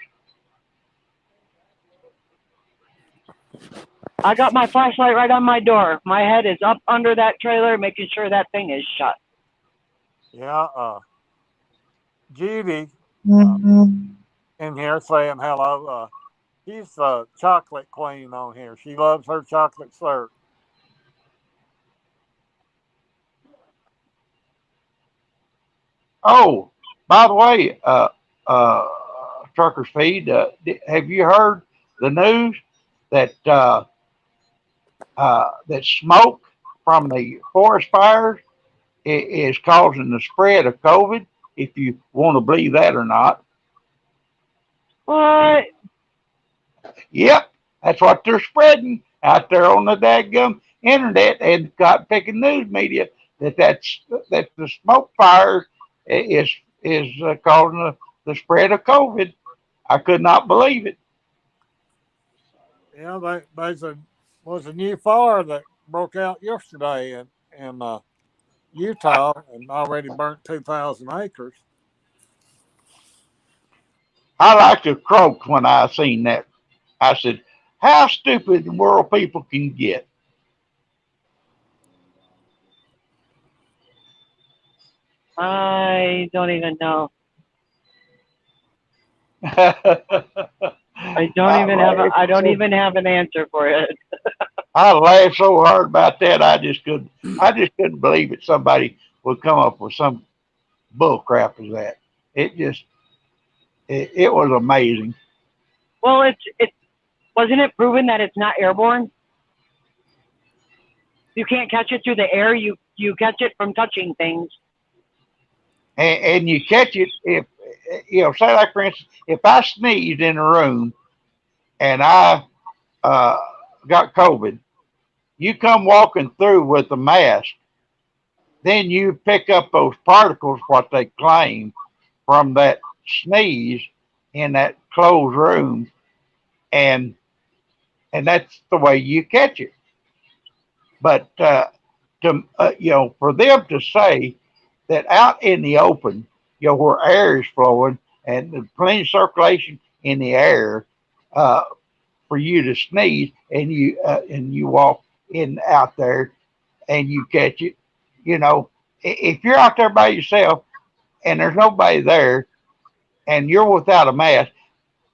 Speaker 7: I got my flashlight right on my door. My head is up under that trailer, making sure that thing is shut.
Speaker 2: Yeah, Judy in here saying hello. She's the chocolate queen on here. She loves her chocolate syrup.
Speaker 10: Oh, by the way, Truckers Feed, have you heard the news that that smoke from the forest fires is causing the spread of COVID? If you want to believe that or not.
Speaker 7: What?
Speaker 10: Yep, that's what they're spreading out there on the dadgum internet and got picking news media that the smoke fire is causing the spread of COVID. I could not believe it.
Speaker 2: Yeah, there's was a new fire that broke out yesterday in Utah and already burnt 2,000 acres.
Speaker 10: I like to croak when I seen that. I said, "How stupid the world people can get."
Speaker 7: I don't even know. I don't even have an answer for it.
Speaker 10: I laughed so hard about that. I just couldn't believe it. Somebody would come up with some bull crap as that. It just, it was amazing.
Speaker 7: Well, it's wasn't it proven that it's not airborne? You can't catch it through the air. You catch it from touching things.
Speaker 10: And you catch it if, say like for instance, if I sneezed in a room and I uh, got COVID, you come walking through with a mask, then you pick up those particles, what they claim, from that sneeze in that closed room, and that's the way you catch it. But for them to say that out in the open, where air is flowing and the plenty of circulation in the air, uh, for you to sneeze and you walk in out there and you catch it, if you're out there by yourself and there's nobody there and you're without a mask,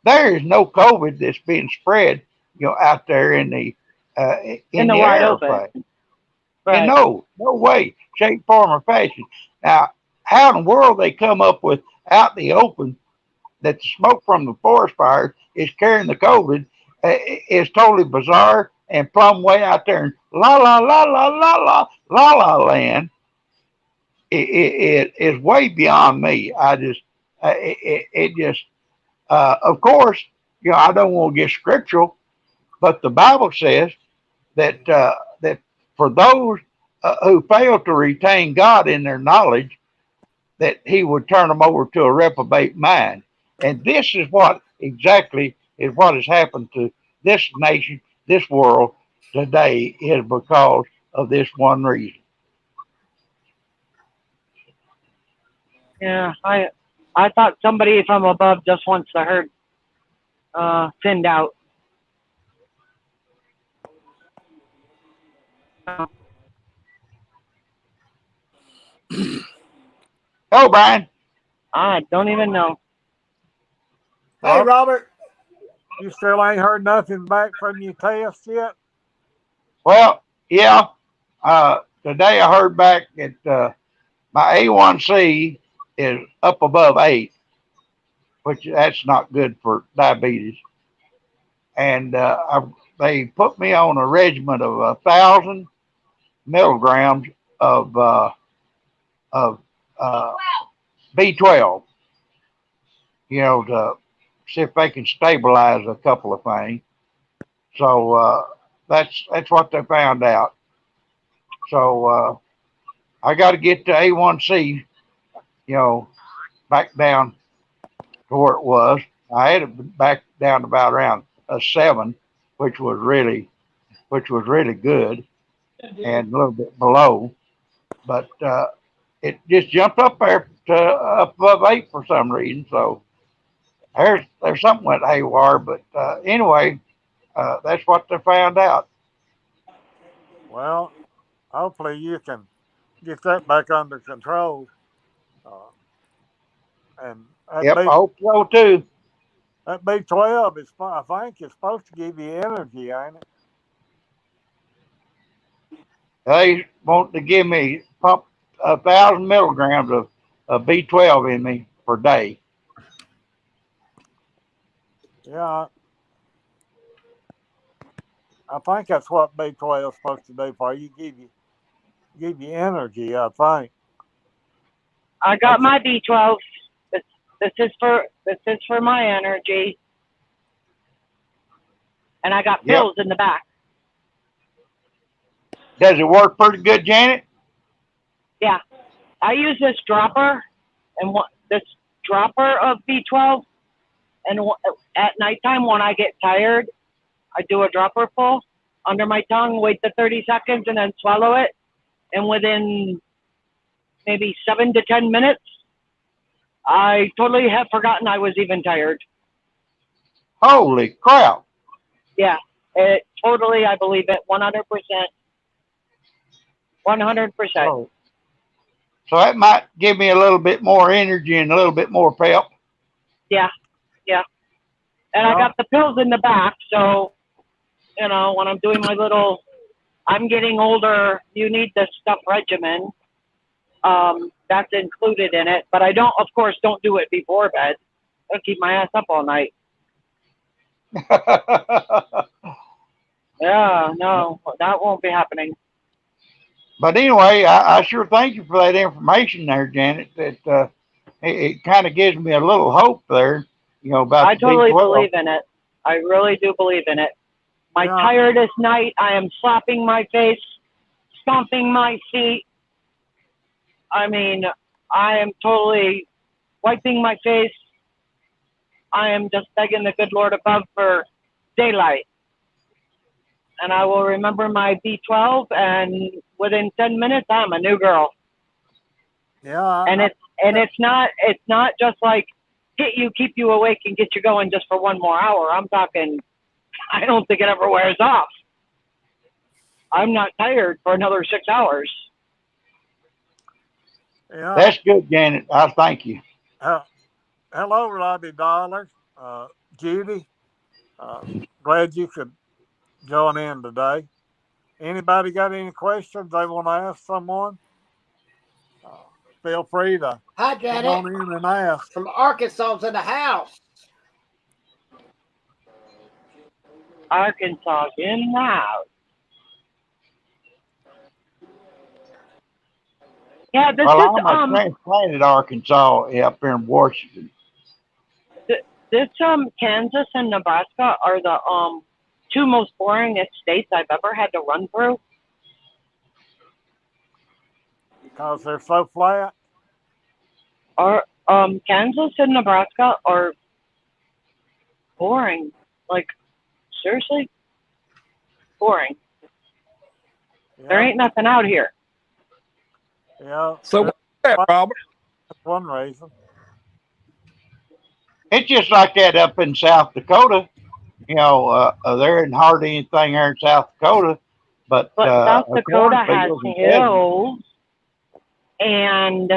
Speaker 10: there is no COVID that's being spread, out there uh,
Speaker 7: In
Speaker 10: in
Speaker 7: the
Speaker 10: the
Speaker 7: wide open.
Speaker 10: airplane. And
Speaker 7: Right.
Speaker 10: no way, shape, form, or fashion. Now, how in the world they come up with out in the open that the smoke from the forest fire is carrying the COVID is totally bizarre and plumb way out there in la la la la la la la la land. It is way beyond me. I just, it just, of course, I don't want to get scriptural, but the Bible says that for those who fail to retain God in their knowledge, that He would turn them over to a reprobate mind. And this is what exactly is what has happened to this nation, this world today, is because of this one reason.
Speaker 7: Yeah. I thought somebody from above just wants the herd thinned out.
Speaker 10: Oh, Brian.
Speaker 7: I don't even know.
Speaker 3: Hey, Robert.
Speaker 2: You still ain't heard nothing back from your test yet?
Speaker 10: Well, yeah. Today I heard back that my A1C is up above 8, which that's not good for diabetes. And they put me on a regimen of 1,000 milligrams of B12, to see if they can stabilize a couple of things. So that's what they found out. So I got to get the A1C, back down to where it was. I had it back down to about around a 7, which was really good, and a little bit below. But it just jumped up there to up above 8 for some reason. So there's something went haywire. But anyway, that's what they found out.
Speaker 2: Well, hopefully you can get that back under control. Uh, and
Speaker 10: Yep, I hope so too.
Speaker 2: that B12 is, I think, it's supposed to give you energy, ain't it?
Speaker 10: They want to give me pump 1,000 milligrams of B12 in me per day.
Speaker 2: Yeah, I think that's what B12 is supposed to do for you. Give you energy, I think.
Speaker 7: I got my B12. This is for my energy, and I got pills in the back.
Speaker 10: Does it work pretty good, Janet?
Speaker 7: Yeah, I use this dropper this dropper of B12, and at nighttime when I get tired, I do a dropper full under my tongue, wait the 30 seconds, and then swallow it. And within maybe 7 to 10 minutes, I totally have forgotten I was even tired.
Speaker 10: Holy crap!
Speaker 7: Yeah, it totally. I believe it 100%. 100%.
Speaker 10: So that might give me a little bit more energy and a little bit more pep.
Speaker 7: Yeah, yeah. And I got the pills in the back, so when I'm doing my little, I'm getting older, you need this stuff regimen. That's included in it, but I don't, of course, don't do it before bed. I'll keep my ass up all night. Yeah, no, that won't be happening.
Speaker 10: But anyway, I sure thank you for that information there, Janet. That it kind of gives me a little hope there, about
Speaker 7: I
Speaker 10: the
Speaker 7: totally
Speaker 10: B12.
Speaker 7: believe in it. I really do believe in it. My tiredest night, I am slapping my face, stomping my feet. I mean, I am totally wiping my face. I am just begging the good Lord above for daylight. And I will remember my B12, and within 10 minutes, I'm a new girl.
Speaker 2: Yeah.
Speaker 7: And it's not just like hit you, keep you awake, and get you going just for one more hour. I'm talking, I don't think it ever wears off. I'm not tired for another 6 hours.
Speaker 2: Yeah.
Speaker 10: That's good, Janet. I thank you.
Speaker 2: Hello, Robbie Dollar. Judy. Glad you could join in today. Anybody got any questions they want to ask someone? Feel free to
Speaker 3: Hi,
Speaker 2: come
Speaker 3: Janet.
Speaker 2: on in and ask.
Speaker 3: From Arkansas in the house.
Speaker 7: Arkansas in the house. Yeah, this
Speaker 10: Well,
Speaker 7: is
Speaker 10: I'm a transplanted Arkansas up here in Washington.
Speaker 7: This Kansas and Nebraska are the two most boringest states I've ever had to run through.
Speaker 2: Because they're so flat.
Speaker 7: Kansas and Nebraska are boring. Like, seriously? Boring.
Speaker 2: Yeah.
Speaker 7: There ain't nothing out here.
Speaker 2: Yeah.
Speaker 8: So what's that, Robert?
Speaker 2: That's one reason.
Speaker 10: It's just like that up in South Dakota. There isn't hardly anything there in South Dakota. But
Speaker 7: South Dakota has hills, and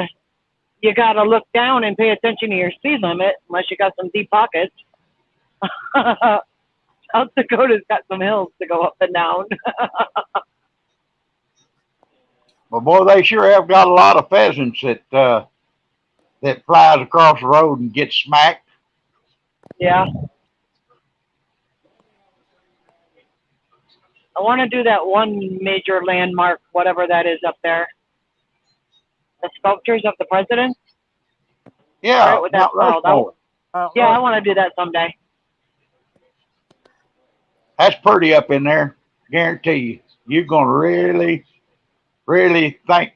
Speaker 7: you got to look down and pay attention to your speed limit unless you got some deep pockets. South Dakota's got some hills to go up and down.
Speaker 10: Well, boy, they sure have got a lot of pheasants that flies across the road and gets smacked.
Speaker 7: Yeah. I want to do that one major landmark, whatever that is up there. The sculptures of the president.
Speaker 10: Yeah,
Speaker 7: right, what that's called. Yeah, I want to do that someday.
Speaker 10: That's pretty up in there. Guarantee you. You're going to really, really thank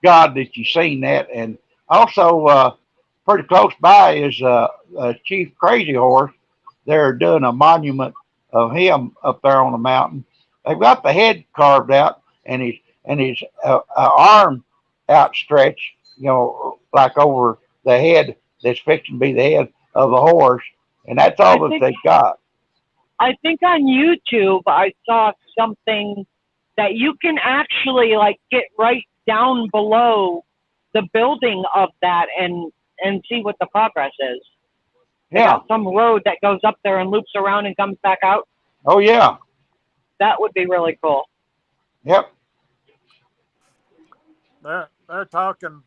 Speaker 10: God that you've seen that. And also, pretty close by is Chief Crazy Horse. They're doing a monument of him up there on the mountain. They've got the head carved out and his arm outstretched, like over the head that's fixing to be the head of the horse. And that's all that they've got.
Speaker 7: I think on YouTube I saw something that you can actually like get right down below the building of that and see what the progress is. They
Speaker 10: Yeah.
Speaker 7: got some road that goes up there and loops around and comes back out.
Speaker 10: Oh yeah.
Speaker 7: That would be really cool.
Speaker 10: Yep.
Speaker 2: They're talking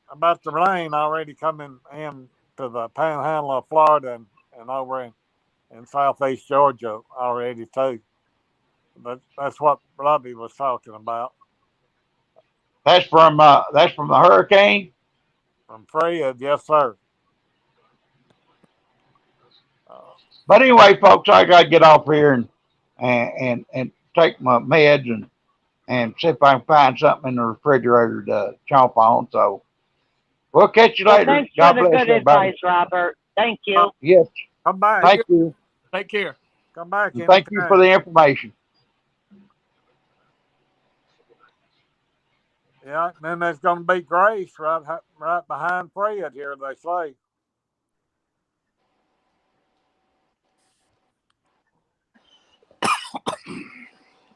Speaker 2: about the rain already coming in to the panhandle of Florida and over in southeast Georgia already too. That's what Robbie was talking about.
Speaker 10: That's from the hurricane.
Speaker 2: From Fred, yes sir.
Speaker 10: But anyway, folks, I gotta get off here and take my meds and see if I can find something in the refrigerator to chomp on. So we'll catch you
Speaker 7: Well,
Speaker 10: later.
Speaker 7: thanks
Speaker 10: God
Speaker 7: for the
Speaker 10: bless
Speaker 7: good
Speaker 10: everybody.
Speaker 7: advice, Robert. Thank you.
Speaker 10: Yes.
Speaker 2: Come back.
Speaker 10: Thank you.
Speaker 8: Take care.
Speaker 2: Come back.
Speaker 10: And thank you for the information.
Speaker 2: Yeah, and then there's going to be Grace right behind Fred here, they say.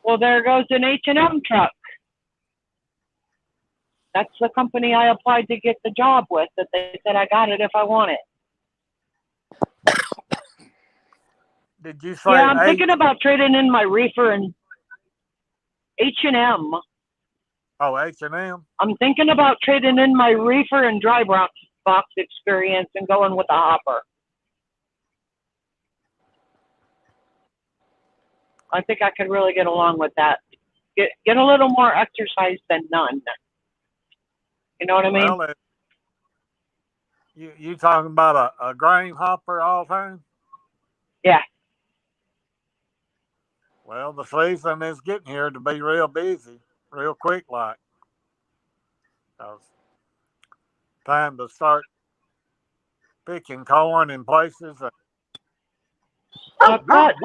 Speaker 7: Well, there goes an H&M truck. That's the company I applied to get the job with, that they said I got it if I want it.
Speaker 2: Did you say?
Speaker 7: Yeah, I'm thinking about trading in my reefer and H&M.
Speaker 2: Oh, H&M.
Speaker 7: I'm thinking about trading in my reefer and dry box experience and going with a hopper. I think I could really get along with that. Get a little more exercise than none. You know what I mean?
Speaker 2: Well, you talking about a grain hopper all the time?
Speaker 7: Yeah.
Speaker 2: Well, the season is getting here to be real busy, real quick like. Time to start picking corn in places.
Speaker 7: I've got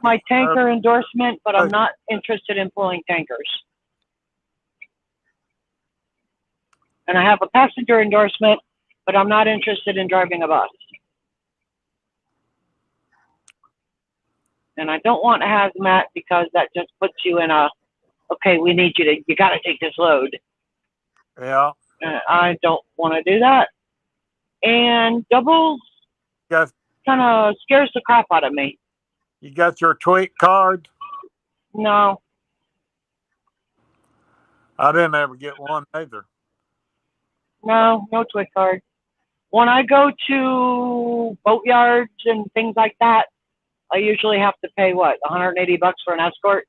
Speaker 7: my tanker endorsement, but I'm not interested in pulling tankers. And I have a passenger endorsement, but I'm not interested in driving a bus. And I don't want hazmat because that just puts you in a, okay, we need you got to take this load.
Speaker 2: Yeah.
Speaker 7: I don't want to do that. And doubles kind of scares the crap out of me.
Speaker 2: You got your tweet card?
Speaker 7: No.
Speaker 2: I didn't ever get one either.
Speaker 7: No twit card. When I go to boat yards and things like that, I usually have to pay what, $180 for an escort?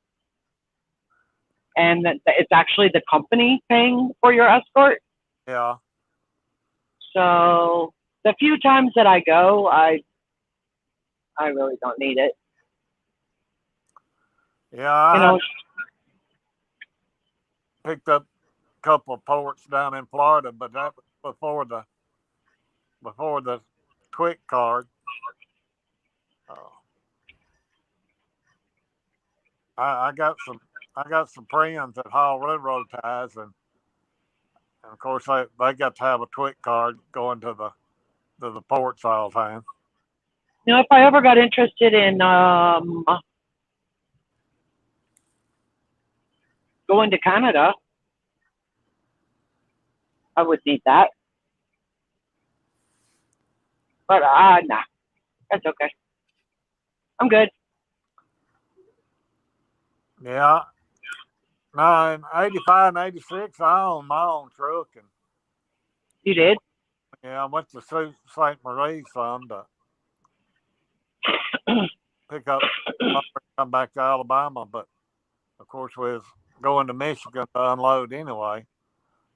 Speaker 7: And it's actually the company paying for your escort.
Speaker 2: Yeah.
Speaker 7: So the few times that I go, I really don't need it.
Speaker 2: Yeah, I picked up a couple of ports down in Florida, but that was before the quick card. I got some friends that haul railroad ties, and of course they got to have a quick card going to the ports all the time.
Speaker 7: You know, if I ever got interested in going to Canada, I would need that. But nah, that's okay. I'm good.
Speaker 2: Yeah. No, in 85 and 86, I owned my own truck. And
Speaker 7: you did?
Speaker 2: Yeah, I went to St. Marie some to pick up, come back to Alabama. But, of course, we was going to Michigan to unload anyway.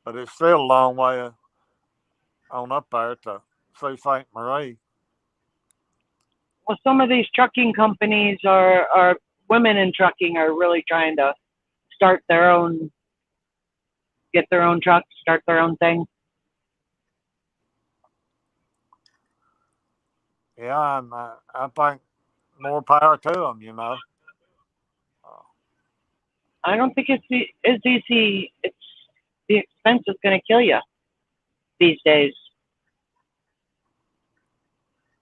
Speaker 2: But it's still a long way on up there to see St. Marie.
Speaker 7: Well, some of these trucking companies are women in trucking are really trying to get their own trucks, start their own thing.
Speaker 2: Yeah, and I think more power to them, you know.
Speaker 7: I don't think it's easy. It's the expense is going to kill you these days.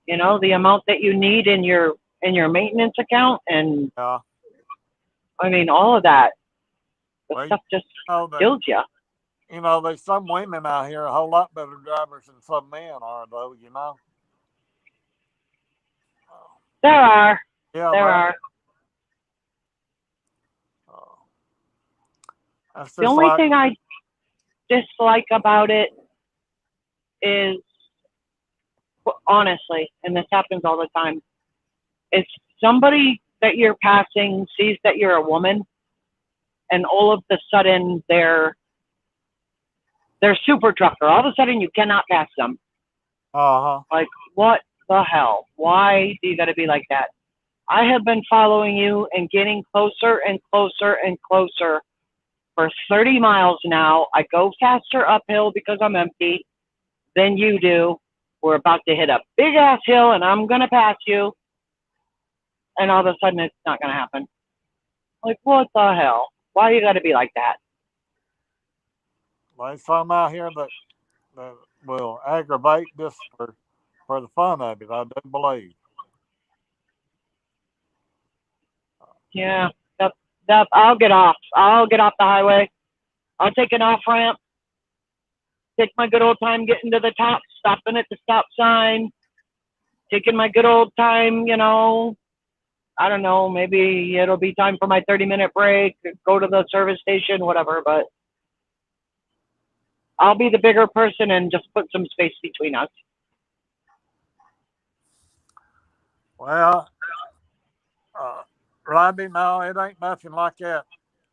Speaker 7: You know, the amount that you need in your and your maintenance account, and
Speaker 2: Yeah.
Speaker 7: I mean all of that. The
Speaker 2: Well,
Speaker 7: stuff just
Speaker 2: know that,
Speaker 7: kills you.
Speaker 2: you know, there's some women out here a whole lot better drivers than some men are, though. You know.
Speaker 7: There are.
Speaker 2: Yeah,
Speaker 7: There
Speaker 2: but
Speaker 7: are.
Speaker 2: that's
Speaker 7: The
Speaker 2: just
Speaker 7: only
Speaker 2: like,
Speaker 7: thing I dislike about it is, honestly, and this happens all the time, is somebody that you're passing sees that you're a woman, and all of a sudden they're super trucker. All of a sudden you cannot pass them. Like, what the hell? Why do you got to be like that? I have been following you and getting closer and closer and closer for 30 miles now. I go faster uphill because I'm empty than you do. We're about to hit a big ass hill and I'm going to pass you. And all of a sudden it's not going to happen. Like, what the hell? Why you got to be like that?
Speaker 2: there's some out here that will aggravate just for the fun of it. I do believe.
Speaker 7: Yeah, I'll get off. I'll get off the highway. I'll take an off ramp. Take my good old time getting to the top, stopping at the stop sign, taking my good old time, you know. I don't know, maybe it'll be time for my 30-minute break, go to the service station, whatever, but I'll be the bigger person and just put some space between us.
Speaker 2: Well, Robbie, no, it ain't nothing like that,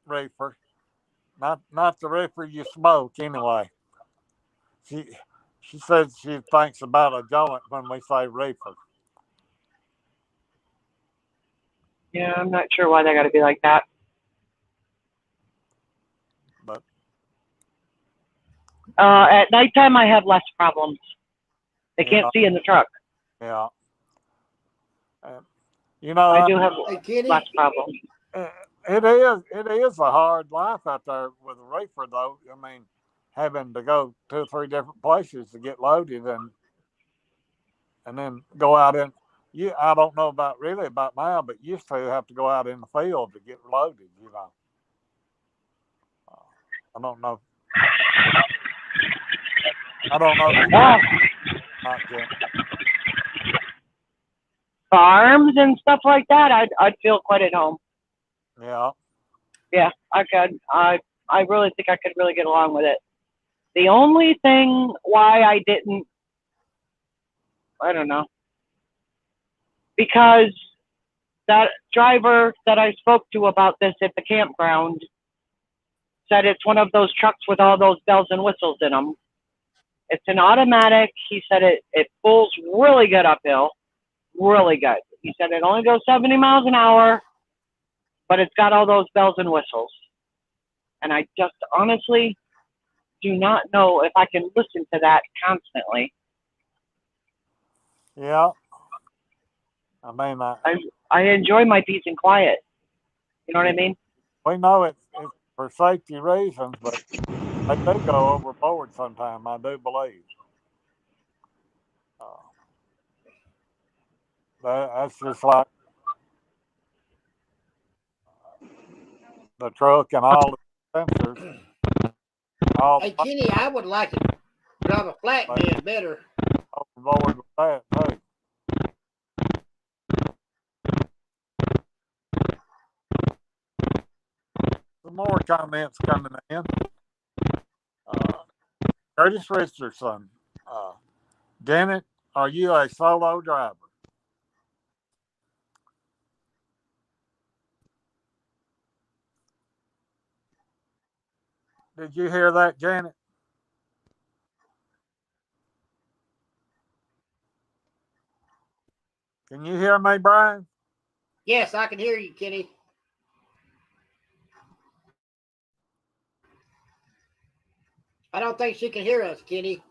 Speaker 2: reefer. Not the reefer you smoke, anyway. She said she thinks about a joint when we say reefer.
Speaker 7: Yeah, I'm not sure why they got to be like that.
Speaker 2: But
Speaker 7: at nighttime, I have less problems. They
Speaker 2: yeah,
Speaker 7: can't see in the truck.
Speaker 2: yeah. You know,
Speaker 7: I do have
Speaker 3: Hey, Kenny.
Speaker 7: less problems.
Speaker 2: it is a hard life out there with a reefer, though. I mean, having to go 2 or 3 different places to get loaded and then go out in. I don't know about now, but used to have to go out in the field to get loaded. You know, I don't know. I don't know.
Speaker 7: Well,
Speaker 2: Not Jen.
Speaker 7: farms and stuff like that, I'd feel quite at home.
Speaker 2: Yeah.
Speaker 7: Yeah, I could. I really think I could really get along with it. The only thing why I didn't, I don't know, because that driver that I spoke to about this at the campground said it's one of those trucks with all those bells and whistles in them. It's an automatic. He said it pulls really good uphill, really good. He said it only goes 70 miles an hour, but it's got all those bells and whistles. And I just honestly do not know if I can listen to that constantly.
Speaker 2: Yeah. I mean,
Speaker 7: I enjoy my peace and quiet. You know what I mean?
Speaker 2: we know it's for safety reasons, but they do go overboard sometimes. I do believe. That's just like the truck and all the sensors.
Speaker 3: Hey, Kenny, I would like to drive a flatbed better.
Speaker 2: Overboard with that too. Some more comments coming in. Curtis Richardson. Janet, are you a solo driver? Did you hear that, Janet? Can you hear me, Brian?
Speaker 3: Yes, I can hear you, Kenny. I don't think she can hear us, Kenny.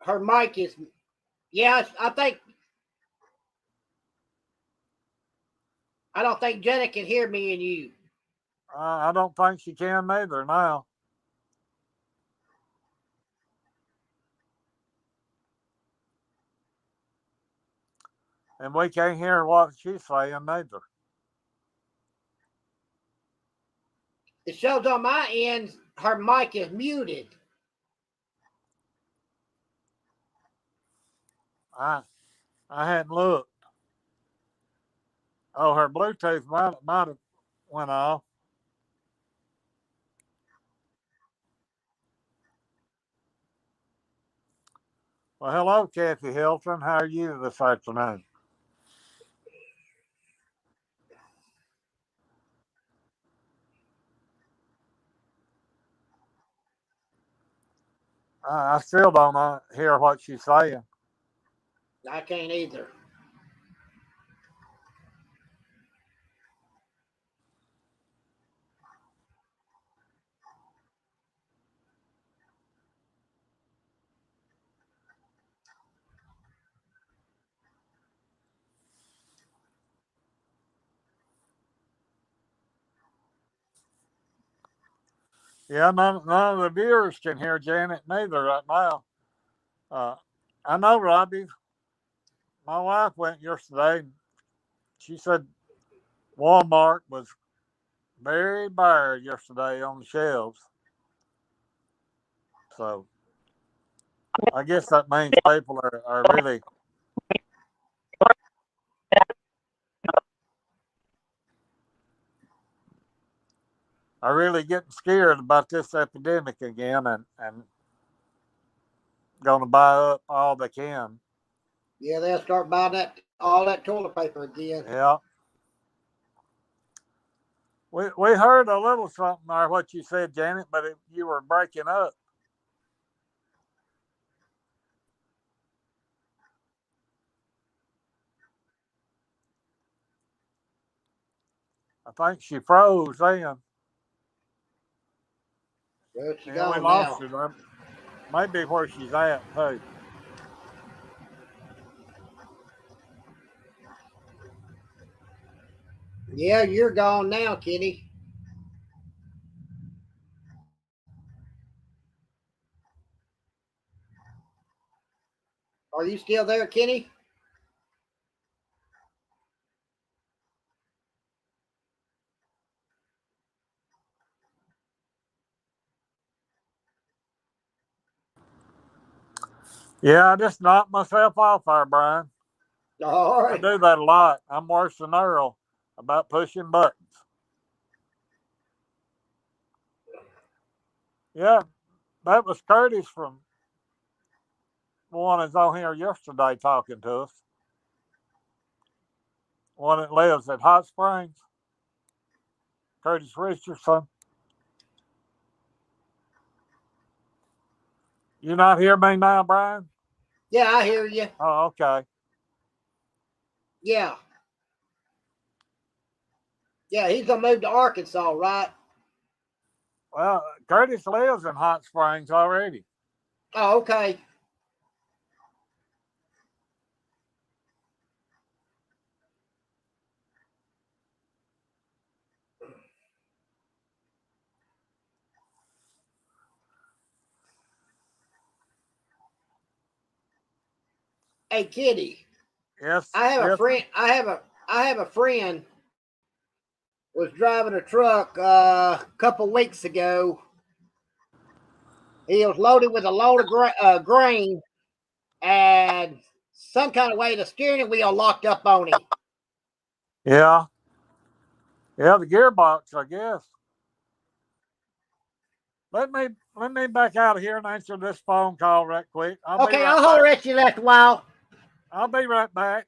Speaker 3: Her mic is. Yeah, I don't think Janet can hear me and you.
Speaker 2: I don't think she can either now. And we can't hear what she's saying neither.
Speaker 3: It shows on my end her mic is muted.
Speaker 2: I hadn't looked. Oh, her Bluetooth might have went off. Well, hello, Kathy Hilton. How are you this afternoon? I still don't hear what she's saying.
Speaker 3: I can't either.
Speaker 2: Yeah, none of the viewers can hear Janet neither right now. I know, Robbie. My wife went yesterday. And she said Walmart was very bare yesterday on the shelves. So I guess that means people are really getting scared about this epidemic again and going to buy up all they can.
Speaker 3: Yeah, they'll start buying all that toilet paper again.
Speaker 2: Yeah. We heard a little something there, what you said, Janet, but you were breaking up. I think she froze then.
Speaker 3: Well, she's
Speaker 2: Yeah,
Speaker 3: gone
Speaker 2: we lost
Speaker 3: now.
Speaker 2: her. Maybe where she's at, too.
Speaker 3: Yeah, you're gone now, Kenny. Are you still there, Kenny?
Speaker 2: Yeah, I just knocked myself off there, Brian.
Speaker 3: All
Speaker 2: I
Speaker 3: right.
Speaker 2: do that a lot. I'm worse than Earl about pushing buttons. Yeah, that was Curtis from one that's on here yesterday talking to us. One that lives at Hot Springs. Curtis Richardson. You not hear me now, Brian?
Speaker 3: Yeah, I hear you.
Speaker 2: Oh, okay.
Speaker 3: Yeah. Yeah, he's gonna move to Arkansas, right?
Speaker 2: Well, Curtis lives in Hot Springs already.
Speaker 3: Oh, okay. Hey, Kitty.
Speaker 2: Yes.
Speaker 3: I have a friend. I have a friend was driving a truck a couple weeks ago. He was loaded with a load of grain, and some kind of way the steering wheel locked up on him.
Speaker 2: Yeah. Yeah, the gearbox, I guess. Let me back out of here and answer this phone call right quick.
Speaker 3: Okay, I'll holler at you in a while.
Speaker 2: I'll be right back.